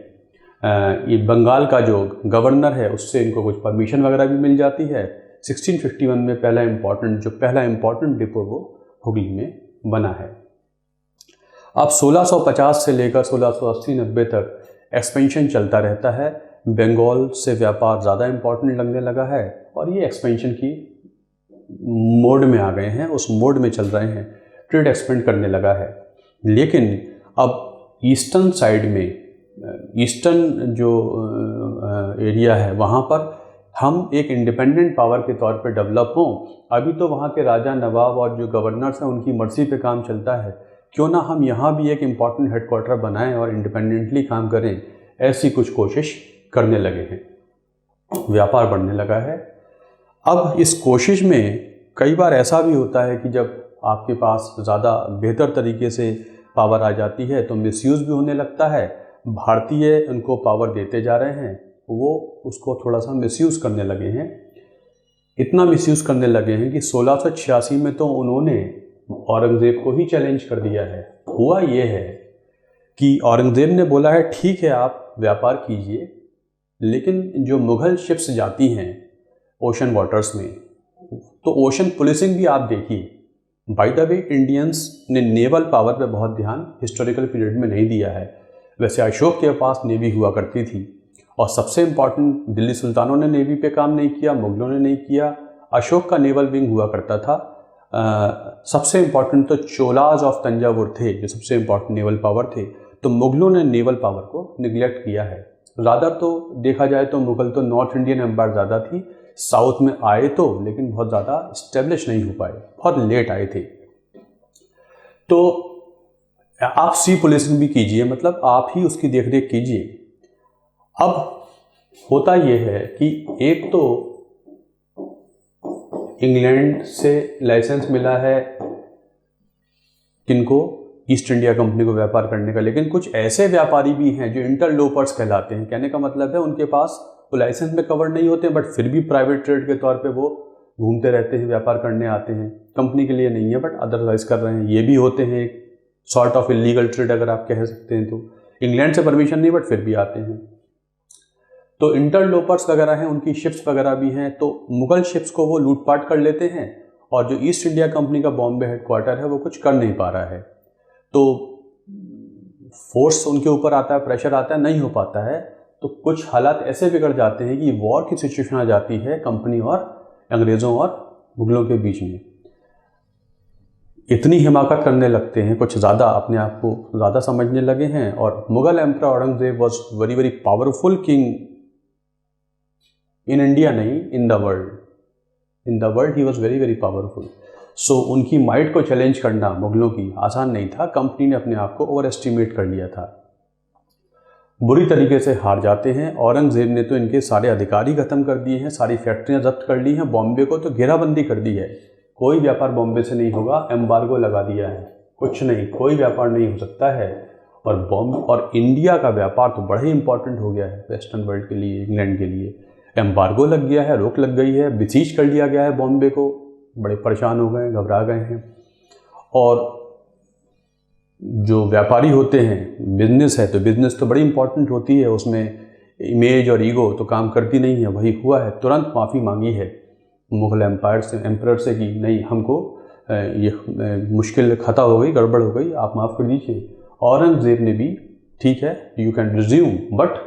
ये बंगाल का जो गवर्नर है उससे इनको कुछ परमिशन वगैरह भी मिल जाती है। 1651 में पहला इम्पॉर्टेंट डिपो वो हुगली में बना है। अब 1650 से लेकर 1680-90 तक एक्सपेंशन चलता रहता है। बंगाल से व्यापार ज़्यादा इम्पॉर्टेंट लगने लगा है और ये एक्सपेंशन की मोड में आ गए हैं, उस मोड में चल रहे हैं, ट्रेड एक्सपेंड करने लगा है। लेकिन अब ईस्टर्न साइड में, ईस्टर्न जो एरिया है वहाँ पर हम एक इंडिपेंडेंट पावर के तौर पे डेवलप हों। अभी तो वहाँ के राजा नवाब और जो गवर्नर्स हैं उनकी मर्जी पे काम चलता है, क्यों ना हम यहाँ भी एक इम्पॉर्टेंट हेडक्वार्टर बनाएं और इंडिपेंडेंटली काम करें, ऐसी कुछ कोशिश करने लगे हैं। व्यापार बढ़ने लगा है। अब इस कोशिश में कई बार ऐसा भी होता है कि जब आपके पास ज़्यादा बेहतर तरीके से पावर आ जाती है तो मिसयूज़ भी होने लगता है। भारतीय उनको पावर देते जा रहे हैं, वो उसको थोड़ा सा मिसयूज़ करने लगे हैं। इतना मिसयूज़ करने लगे हैं कि 1686 में तो उन्होंने औरंगज़ेब को ही चैलेंज कर दिया है। हुआ ये है कि औरंगज़ेब ने बोला है ठीक है आप व्यापार कीजिए, लेकिन जो मुग़ल शिप्स जाती हैं ओशन वाटर्स में, तो ओशन पुलिसिंग भी आप देखिए। बाय द वे इंडियंस ने नेवल पावर पे बहुत ध्यान हिस्टोरिकल पीरियड में नहीं दिया है। वैसे अशोक के पास नेवी हुआ करती थी और सबसे इम्पॉर्टेंट दिल्ली सुल्तानों ने नेवी पे काम नहीं किया, मुग़लों ने नहीं किया। अशोक का नेवल विंग हुआ करता था। सबसे इम्पॉर्टेंट तो चोलाज ऑफ तंजावुर थे जो सबसे इम्पॉर्टेंट नेवल पावर थे। तो मुग़लों ने नेवल पावर को निगलेक्ट किया है। ज़्यादा तो देखा जाए तो मुग़ल तो नॉर्थ इंडियन एम्पायर ज़्यादा थी, साउथ में आए तो लेकिन बहुत ज़्यादा इस्टेब्लिश नहीं हो पाए, बहुत लेट आए थे। तो आप सी पुलिसिंग भी कीजिए, मतलब आप ही उसकी देखरेख कीजिए। अब होता यह है कि एक तो इंग्लैंड से लाइसेंस मिला है किनको, ईस्ट इंडिया कंपनी को व्यापार करने का, लेकिन कुछ ऐसे व्यापारी भी हैं जो इंटरलोपर्स कहलाते हैं। कहने का मतलब है उनके पास वो लाइसेंस में कवर नहीं होते हैं, बट फिर भी प्राइवेट ट्रेड के तौर पे वो घूमते रहते हैं, व्यापार करने आते हैं। कंपनी के लिए नहीं है बट अदरवाइज कर रहे हैं, ये भी होते हैं। एक सॉर्ट ऑफ इलीगल ट्रेड अगर आप कह सकते हैं तो। इंग्लैंड से परमिशन नहीं बट फिर भी आते हैं। तो इंटरलोपर्स वगैरह हैं, उनकी शिप्स वगैरह भी हैं, तो मुग़ल शिप्स को वो लूटपाट कर लेते हैं और जो ईस्ट इंडिया कंपनी का बॉम्बे हेडक्वार्टर है वो कुछ कर नहीं पा रहा है। तो फोर्स उनके ऊपर आता है, प्रेशर आता है, नहीं हो पाता है। तो कुछ हालात ऐसे बिगड़ जाते हैं कि वॉर की सिचुएशन आ जाती है कंपनी और अंग्रेज़ों और मुग़लों के बीच में। इतनी हिमाकत करने लगते हैं, कुछ ज़्यादा अपने आप को ज़्यादा समझने लगे हैं। और Mughal emperor Aurangzeb was very very powerful king in India, नहीं in the world. In the world ही was very very powerful. So उनकी माइट को चैलेंज करना मुग़लों की आसान नहीं था। कंपनी ने अपने आप को ओवर एस्टिमेट कर लिया था। बुरी तरीके से हार जाते हैं। औरंगज़ेब ने तो इनके सारे अधिकारी ख़त्म कर दिए हैं, सारी फैक्ट्रियां जब्त कर ली हैं, बॉम्बे को तो घेराबंदी कर दी है। कोई व्यापार बॉम्बे से नहीं होगा, एम्बार्गो लगा दिया है, कुछ नहीं, कोई व्यापार नहीं हो सकता है। और बॉम्बे और इंडिया का व्यापार तो बड़ा ही इंपॉर्टेंट हो गया है वेस्टर्न वर्ल्ड के लिए, इंग्लैंड के लिए। एम्बार्गो लग गया है, रोक लग गई है, बिसीज कर लिया गया है बॉम्बे को। बड़े परेशान हो गए, घबरा गए हैं। और जो व्यापारी होते हैं, बिजनेस है तो बिजनेस तो बड़ी इंपॉर्टेंट होती है, उसमें इमेज और ईगो तो काम करती नहीं है। वही हुआ है, तुरंत माफ़ी मांगी है मुग़ल एम्परर से कि नहीं, हमको ये मुश्किल खता हो गई, गड़बड़ हो गई, आप माफ़ कर दीजिए। औरंगज़ेब ने भी ठीक है यू कैन रिज्यूम, बट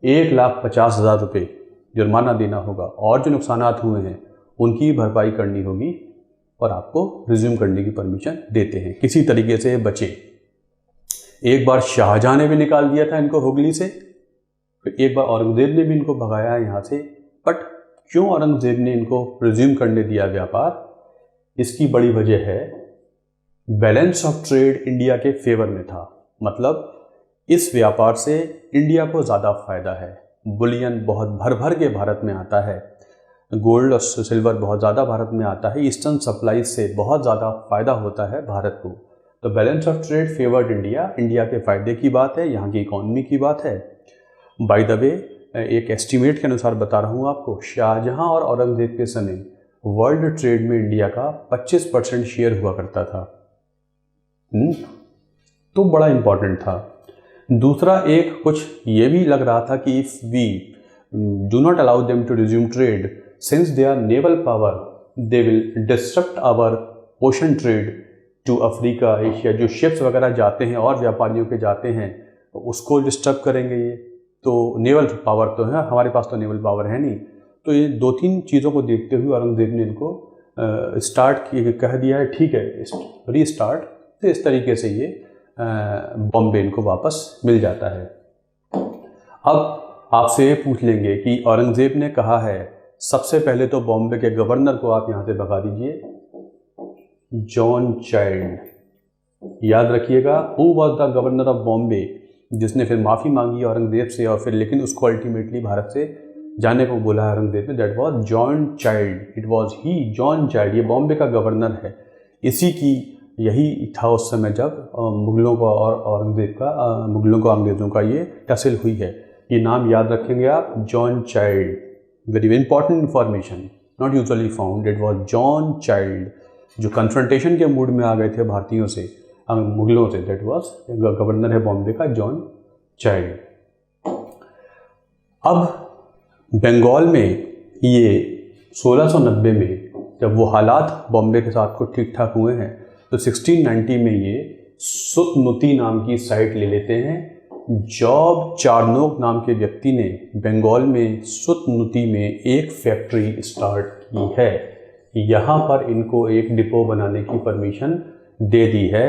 1,50,000 रुपये जुर्माना देना होगा और जो नुकसानात हुए हैं उनकी भरपाई करनी होगी और आपको रिज्यूम करने की परमिशन देते हैं। किसी तरीके से बचे। एक बार शाहजहाँ ने भी निकाल दिया था इनको हुगली से, फिर एक बार औरंगज़ेब ने भी इनको भगाया यहाँ से। बट क्यों औरंगज़ेब ने इनको रिज्यूम करने दिया व्यापार, इसकी बड़ी वजह है बैलेंस ऑफ ट्रेड इंडिया के फेवर में था। मतलब इस व्यापार से इंडिया को ज़्यादा फ़ायदा है। बुलियन बहुत भर भर के भारत में आता है, गोल्ड और सिल्वर बहुत ज़्यादा भारत में आता है, ईस्टर्न सप्लाईज से बहुत ज़्यादा फ़ायदा होता है भारत को। तो balance of trade favoured India, India के फ़ायदे की बात है, यहाँ की इकॉनमी की बात है। बाय द वे एक एस्टीमेट के अनुसार बता रहा हूँ आपको, शाहजहाँ और औरंगज़ेब के समय वर्ल्ड ट्रेड में इंडिया का 25% शेयर हुआ करता था। तो बड़ा इंपॉर्टेंट था। दूसरा एक कुछ ये भी लग रहा था कि if we do not allow them to resume trade since they are naval power they will disturb our ocean trade to Africa, Asia. जो शिप्स वगैरह जाते हैं और व्यापारियों के जाते हैं उसको डिस्टर्ब करेंगे ये। तो नेवल पावर तो है, हमारे पास तो नेवल पावर है नहीं। तो ये 2-3 चीज़ों को देखते हुए औरंगज़ेब ने इनको कह दिया है ठीक है रीस्टार्ट। तो इस तरीके से ये बॉम्बे इनको वापस मिल जाता है। अब आपसे ये पूछ लेंगे कि औरंगज़ेब ने कहा है सबसे पहले तो बॉम्बे के गवर्नर को आप यहाँ से भगा दीजिए, जॉन चाइल्ड। याद रखिएगा, who was the governor of Bombay, जिसने फिर माफ़ी मांगी औरंगज़ेब से और फिर लेकिन उसको अल्टीमेटली भारत से जाने को बोला है औरंगज़ेब ने। That was John child, it was he John child. ये बॉम्बे का गवर्नर है। इसी की यही था उस समय जब मुगलों को और औरंगज़ेब का मुगलों को अंग्रेज़ों का ये टसल हुई है। ये नाम याद रखेंगे आप, John child. Very important information, not usually found. It was John child जो कन्फ्रंटेशन के मूड में आ गए थे भारतीयों से, मुगलों से। दैट वॉज गवर्नर है बॉम्बे का जॉन चाइल्ड। अब बंगाल में ये 1690 में जब वो हालात बॉम्बे के साथ को ठीक ठाक हुए हैं तो 1690 में ये सुतनुती नाम की साइट ले लेते हैं। जॉब चार्नोक नाम के व्यक्ति ने बंगाल में सुतनुती में एक फैक्ट्री स्टार्ट की है। यहाँ पर इनको एक डिपो बनाने की परमिशन दे दी है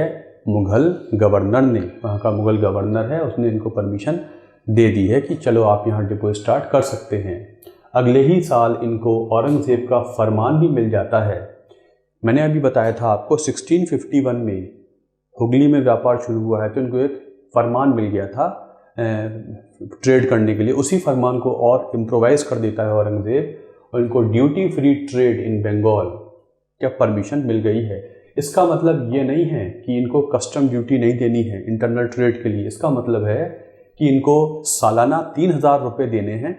मुग़ल गवर्नर ने। वहाँ का मुग़ल गवर्नर है, उसने इनको परमिशन दे दी है कि चलो आप यहाँ डिपो स्टार्ट कर सकते हैं। अगले ही साल इनको औरंगज़ेब का फरमान भी मिल जाता है। मैंने अभी बताया था आपको 1651 में हुगली में व्यापार शुरू हुआ है तो इनको एक फरमान मिल गया था ट्रेड करने के लिए। उसी फरमान को और इम्प्रोवाइज कर देता है औरंगज़ेब और इनको duty free trade in Bengal क्या परमिशन मिल गई है। इसका मतलब ये नहीं है कि इनको कस्टम ड्यूटी नहीं देनी है इंटरनल ट्रेड के लिए। इसका मतलब है कि इनको सालाना 3000 रुपये देने हैं,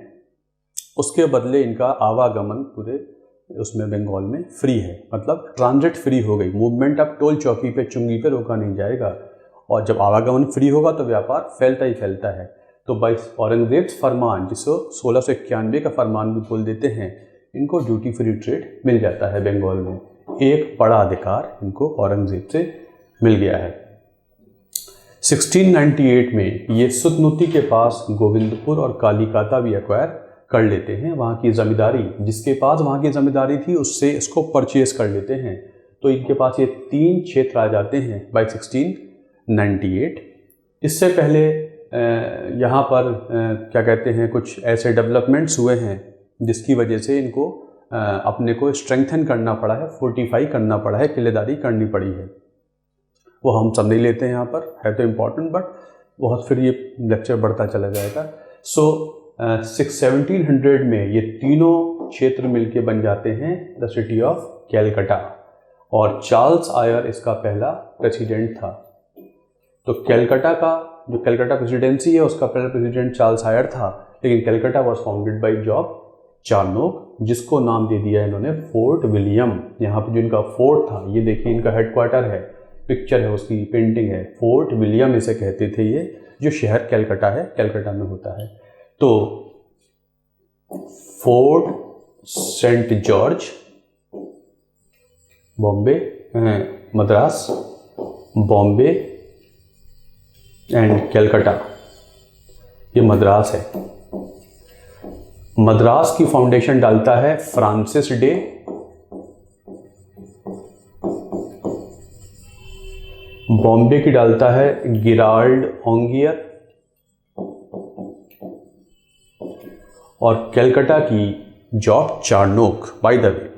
उसके बदले इनका आवागमन पूरे उसमें बंगाल में फ्री है। मतलब ट्रांजिट फ्री हो गई, मूवमेंट अब टोल चौकी पे चुंगी पे रोका नहीं जाएगा। और जब आवागमन फ्री होगा तो व्यापार फैलता ही फैलता है। तो बाई औरंगज़ेब फरमान, जिसको 1691 का फरमान भी बोल देते हैं, इनको ड्यूटी फ्री ट्रेड मिल जाता है बंगाल में। एक बड़ा अधिकार इनको औरंगज़ेब से मिल गया है। 1698 में ये सुतनुती के पास गोविंदपुर और कालीकाता भी एक्वायर कर लेते हैं। वहाँ की ज़मींदारी, जिसके पास वहाँ की ज़मींदारी थी, उससे इसको परचेज कर लेते हैं। तो इनके पास ये 3 क्षेत्र आ जाते हैं बाई 1698। इससे पहले यहाँ पर क्या कहते हैं, कुछ ऐसे डेवलपमेंट्स हुए हैं जिसकी वजह से इनको अपने को स्ट्रेंथन करना पड़ा है, फोर्टिफाई करना पड़ा है, किलेदारी करनी पड़ी है। वो हम सब नहीं लेते हैं, यहाँ पर है तो इम्पॉर्टेंट बट बहुत फिर ये लेक्चर बढ़ता चला जाएगा। सो 1700 में ये तीनों क्षेत्र मिलके बन जाते हैं द सिटी ऑफ कैलकाटा और चार्ल्स आयर इसका पहला प्रेसिडेंट था। तो कैलकाटा का जो कैलकाटा प्रेसिडेंसी है उसका पहला प्रेसिडेंट चार्ल्स आयर था, लेकिन Calcutta was founded by job Charnock, जिसको नाम दे दिया इन्होंने फोर्ट विलियम। यहाँ पे जो इनका फोर्ट था, ये देखिए इनका हेडक्वार्टर है, पिक्चर है उसकी, पेंटिंग है, फोर्ट विलियम इसे कहते थे। ये जो शहर कैलकाटा है, कैलकाटा में होता है। तो Fort Saint George, Bombay, Madras, Bombay and Calcutta, ये मद्रास है। मद्रास की फाउंडेशन डालता है फ्रांसिस डे, बॉम्बे की डालता है गिराल्ड ओंगियर और कैलकाटा की Job Charnock. By the way,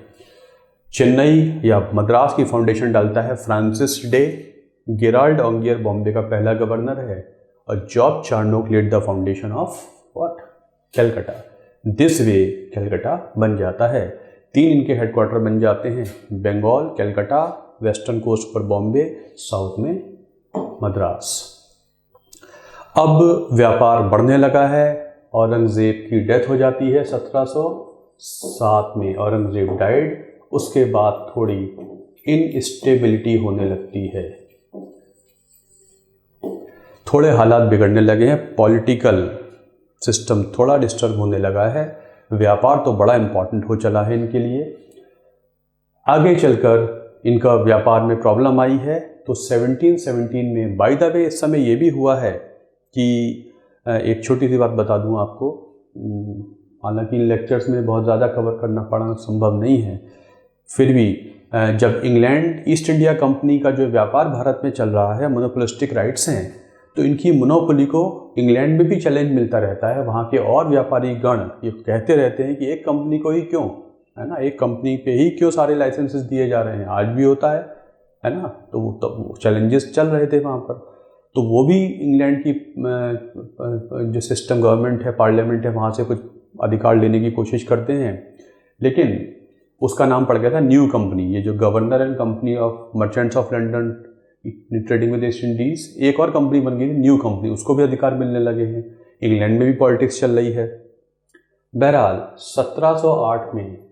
Chennai या मद्रास की फाउंडेशन डालता है Francis Day, Gerald Aungier Bombay का पहला गवर्नर है और Job Charnock led the foundation of what, Calcutta. This way Calcutta बन जाता है। 3 इनके हेडक्वार्टर बन जाते हैं, बंगाल, कैलकाटा, वेस्टर्न कोस्ट पर बॉम्बे, साउथ में मद्रास। अब व्यापार बढ़ने लगा है। औरंगज़ेब की डेथ हो जाती है 1707 में, औरंगज़ेब डाइड उसके बाद थोड़ी इनस्टेबिलिटी होने लगती है, थोड़े हालात बिगड़ने लगे हैं, पॉलिटिकल सिस्टम थोड़ा डिस्टर्ब होने लगा है। व्यापार तो बड़ा इम्पॉर्टेंट हो चला है इनके लिए। आगे चलकर इनका व्यापार में प्रॉब्लम आई है। तो 1717 में, बाय द वे इस समय ये भी हुआ है कि एक छोटी सी बात बता दूं आपको, हालांकि इन लेक्चर्स में बहुत ज़्यादा कवर करना पड़ना संभव नहीं है, फिर भी जब इंग्लैंड ईस्ट इंडिया कंपनी का जो व्यापार भारत में चल रहा है, मोनोपोलिस्टिक राइट्स हैं, तो इनकी मोनोपोली को इंग्लैंड में भी चैलेंज मिलता रहता है। वहाँ के और व्यापारी गण ये कहते रहते हैं कि एक कंपनी को ही क्यों, है ना, एक कंपनी पे ही क्यों सारे लाइसेंसेस दिए जा रहे हैं। आज भी होता है ना। तो चैलेंजेस चल रहे थे वहाँ पर। तो वो भी इंग्लैंड की जो सिस्टम, गवर्नमेंट है, पार्लियामेंट है, वहाँ से कुछ अधिकार लेने की कोशिश करते हैं, लेकिन उसका नाम पड़ गया था न्यू कंपनी। ये जो governor and Company of Merchants of London trading with east Indies, एक और कंपनी बन गई न्यू कंपनी, उसको भी अधिकार मिलने लगे हैं। इंग्लैंड में भी पॉलिटिक्स चल रही है। बहरहाल 1708 में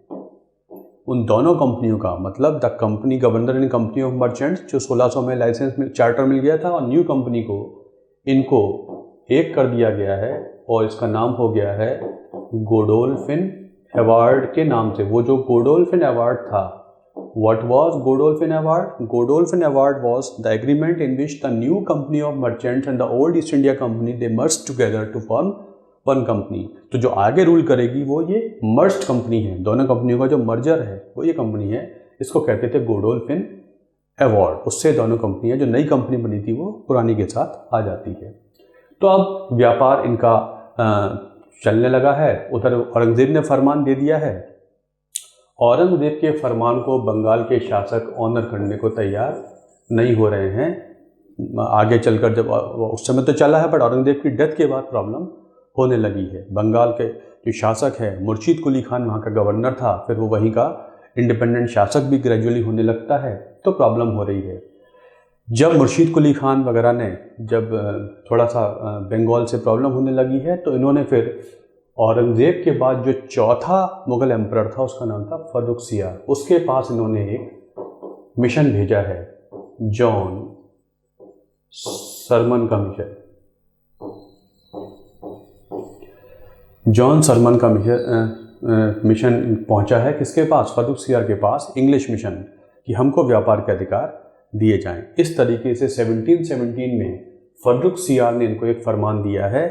उन दोनों कंपनियों का, मतलब the company governor and Company of merchants, जो 1600 में लाइसेंस में चार्टर मिल गया था, और न्यू कंपनी को, इनको एक कर दिया गया है और इसका नाम हो गया है गोडोल्फिन अवार्ड के नाम से। वो जो गोडोल्फिन अवार्ड था, what was Godolphin award? Godolphin award was the agreement in which the new company of merchants and the old East India Company they merged together to form one company. तो जो आगे rule करेगी वो ये merged company है। दोनों कंपनियों का जो मर्जर है वो ये कंपनी है। इसको कहते थे गोडोल्फिन अवार्ड। उससे दोनों कंपनियां, जो नई कंपनी बनी थी, वो पुरानी के साथ आ जाती है। तो अब व्यापार इनका चलने लगा है। उधर औरंगजेब ने फरमान दे दिया है। औरंगजेब के फरमान को बंगाल के शासक ऑनर करने को तैयार नहीं हो रहे हैं। आगे चलकर जब उस समय तो चला है, बट औरंगजेब की डेथ के बाद प्रॉब्लम होने लगी है। बंगाल के जो शासक है मुर्शीद कुली खान, वहाँ का गवर्नर था, फिर वो वहीं का इंडिपेंडेंट शासक भी ग्रेजुअली होने लगता है, तो प्रॉब्लम हो रही है। जब मुर्शीद कुली खान वगैरह ने जब थोड़ा सा बंगाल से प्रॉब्लम होने लगी है, तो इन्होंने फिर औरंगजेब के बाद जो चौथा मुगल एम्परर था, उसका नाम था फर्रुखसियार, उसके पास इन्होंने एक मिशन भेजा है, जॉन सरमन का मिशन। जॉन सरमन का मिशन पहुंचा है किसके पास? फर्रुखसियार के पास, इंग्लिश मिशन, कि हमको व्यापार के अधिकार दिए जाएं। इस तरीके से 1717 में फर्रुखसियार ने इनको एक फरमान दिया है,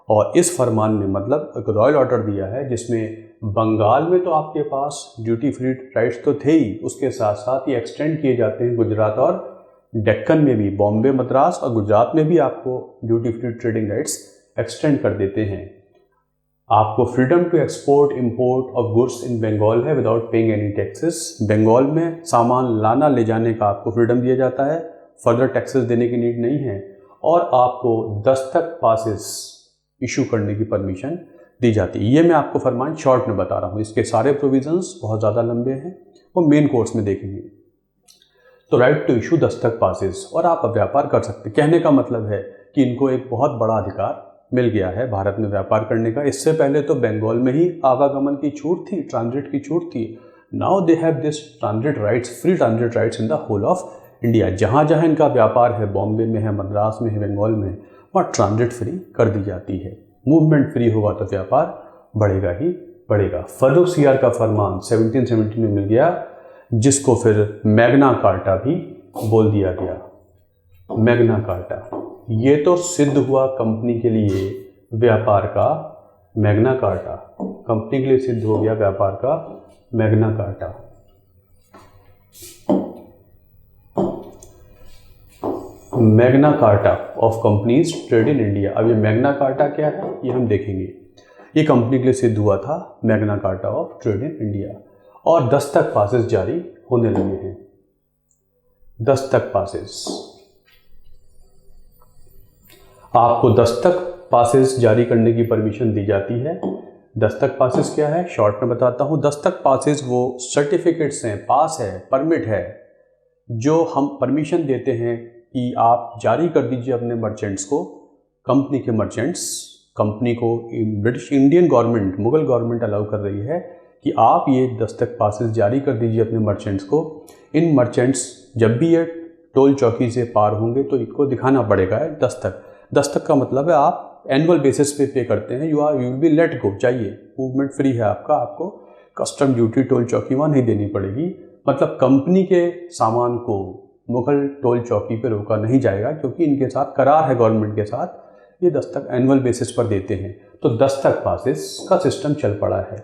और इस फरमान में मतलब एक रॉयल ऑर्डर दिया है, जिसमें बंगाल में तो आपके पास ड्यूटी फ्री राइट्स तो थे ही, उसके साथ साथ ये एक्सटेंड किए जाते हैं गुजरात और डेक्कन में भी, बॉम्बे, मद्रास और गुजरात में भी आपको duty free trading rights extend कर देते हैं। आपको freedom to export import of goods in Bengal है without paying any taxes. Bengal में सामान लाना ले जाने का आपको फ्रीडम दिया जाता है, फर्दर टैक्सेस देने की नीड नहीं है, और आपको दस्तक पासेस इशू करने की परमिशन दी जाती है। ये मैं आपको फरमान शॉर्ट में बता रहा हूँ, इसके सारे प्रोविजंस बहुत ज़्यादा लंबे हैं, वो मेन कोर्स में देखेंगे। तो right to issue Dastak passes, और आप व्यापार कर सकते। कहने का मतलब है कि इनको एक बहुत बड़ा अधिकार मिल गया है भारत में व्यापार करने का। इससे पहले तो बंगाल में ही आवागमन की छूट थी, ट्रांजिट की छूट थी। Now they have this transit rights, free transit rights in the whole of India. जहाँ जहाँ इनका व्यापार है, बॉम्बे में है, मद्रास में है, बंगाल में, वहाँ ट्रांजिट फ्री कर दी जाती है। मूवमेंट फ्री होगा तो व्यापार बढ़ेगा ही बढ़ेगा। फर्रुखसियार का फरमान 1717 में मिल गया, जिसको फिर मैग्ना कार्टा भी बोल दिया गया। मैग्ना कार्टा, ये तो सिद्ध हुआ कंपनी के लिए व्यापार का मैग्ना कार्टा, कंपनी के लिए सिद्ध हो गया व्यापार का Magna carta. Magna carta of companies trade in India. अब ये मैग्ना कार्टा क्या है ये हम देखेंगे। ये कंपनी के लिए सिद्ध हुआ था Magna carta of trade in India, और दस्तक पासेस जारी होने लगे हैं। दस्तक पासेस, आपको दस्तक पासेस जारी करने की परमिशन दी जाती है। दस्तक पासेस क्या है, शॉर्ट में बताता हूँ। दस्तक पासेस वो सर्टिफिकेट्स हैं, पास है, परमिट है, जो हम परमिशन देते हैं कि आप जारी कर दीजिए अपने मर्चेंट्स को, कंपनी के मर्चेंट्स। कंपनी को British Indian government, Mughal government allow कर रही है कि आप ये दस्तक पासेस जारी कर दीजिए अपने मर्चेंट्स को। इन मर्चेंट्स जब भी ये टोल चौकी से पार होंगे तो इनको दिखाना पड़ेगा दस्तक। दस्तक का मतलब है आप एनुअल बेसिस पे करते हैं, you will be let go, चाहिए, मूवमेंट फ्री है आपका, आपको कस्टम ड्यूटी टोल चौकी वहाँ नहीं देनी पड़ेगी। मतलब कंपनी के सामान को मुगल टोल चौकी पे रोका नहीं जाएगा, क्योंकि इनके साथ करार है गवर्नमेंट के साथ, ये दस्तक एनुअल बेसिस पर देते हैं। तो दस्तक पासेस का सिस्टम चल पड़ा है।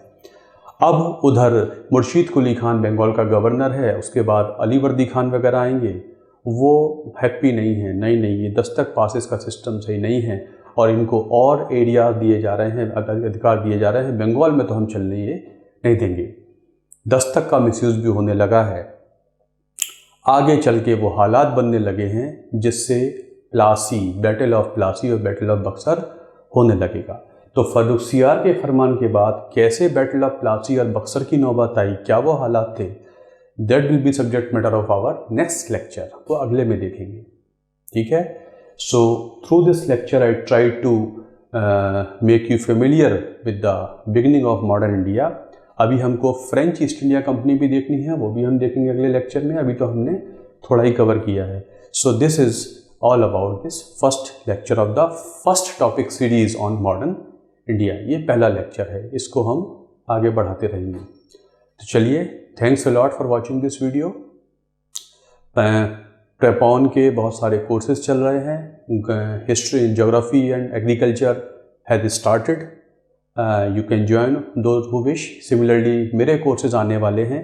अब उधर मुर्शीद कुली खान बंगाल का गवर्नर है, उसके बाद अली वर्दी खान वगैरह आएंगे, वो हैप्पी नहीं है, नहीं ये दस्तक पासेस का सिस्टम सही नहीं है और इनको और एरिया दिए जा रहे हैं, अधिकार दिए जा रहे हैं, बंगाल में तो हम चलने ये नहीं देंगे। दस्तक का मिसयूज़ भी होने लगा है। आगे चल के वो हालात बनने लगे हैं जिससे प्लासी, बैटल ऑफ प्लासी और बैटल ऑफ बक्सर होने लगेगा। तो फर्रुखसियार के फरमान के बाद कैसे बैटल ऑफ प्लासी और बक्सर की नौबत आई, क्या वो हालात थे, that will be subject matter of our next lecture, वो अगले में देखेंगे। ठीक है। So through this lecture I try to make you familiar with the beginning of modern India. अभी हमको फ्रेंच ईस्ट इंडिया कंपनी भी देखनी है, वो भी हम देखेंगे अगले लेक्चर में, अभी तो हमने थोड़ा ही कवर किया है। So this is all about this first lecture of the first topic series on modern India. ये पहला लेक्चर है, इसको हम आगे बढ़ाते रहेंगे। तो चलिए, thanks a lot for watching this video. Prepon के बहुत सारे कोर्सेज चल रहे हैं, history, geography and agriculture has started, you can join those who wish. Similarly मेरे कोर्सेज आने वाले हैं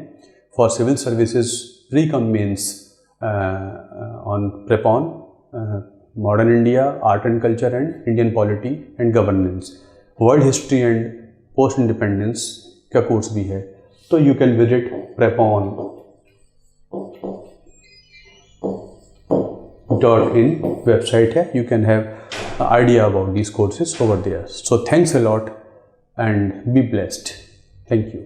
for civil services, pre cum mains on Prepon, modern India, art and culture and Indian polity and governance, world history and post independence का course भी है। तो you can visit prepon.in website है, you can have idea about these courses over there. So thanks a lot and be blessed. Thank you.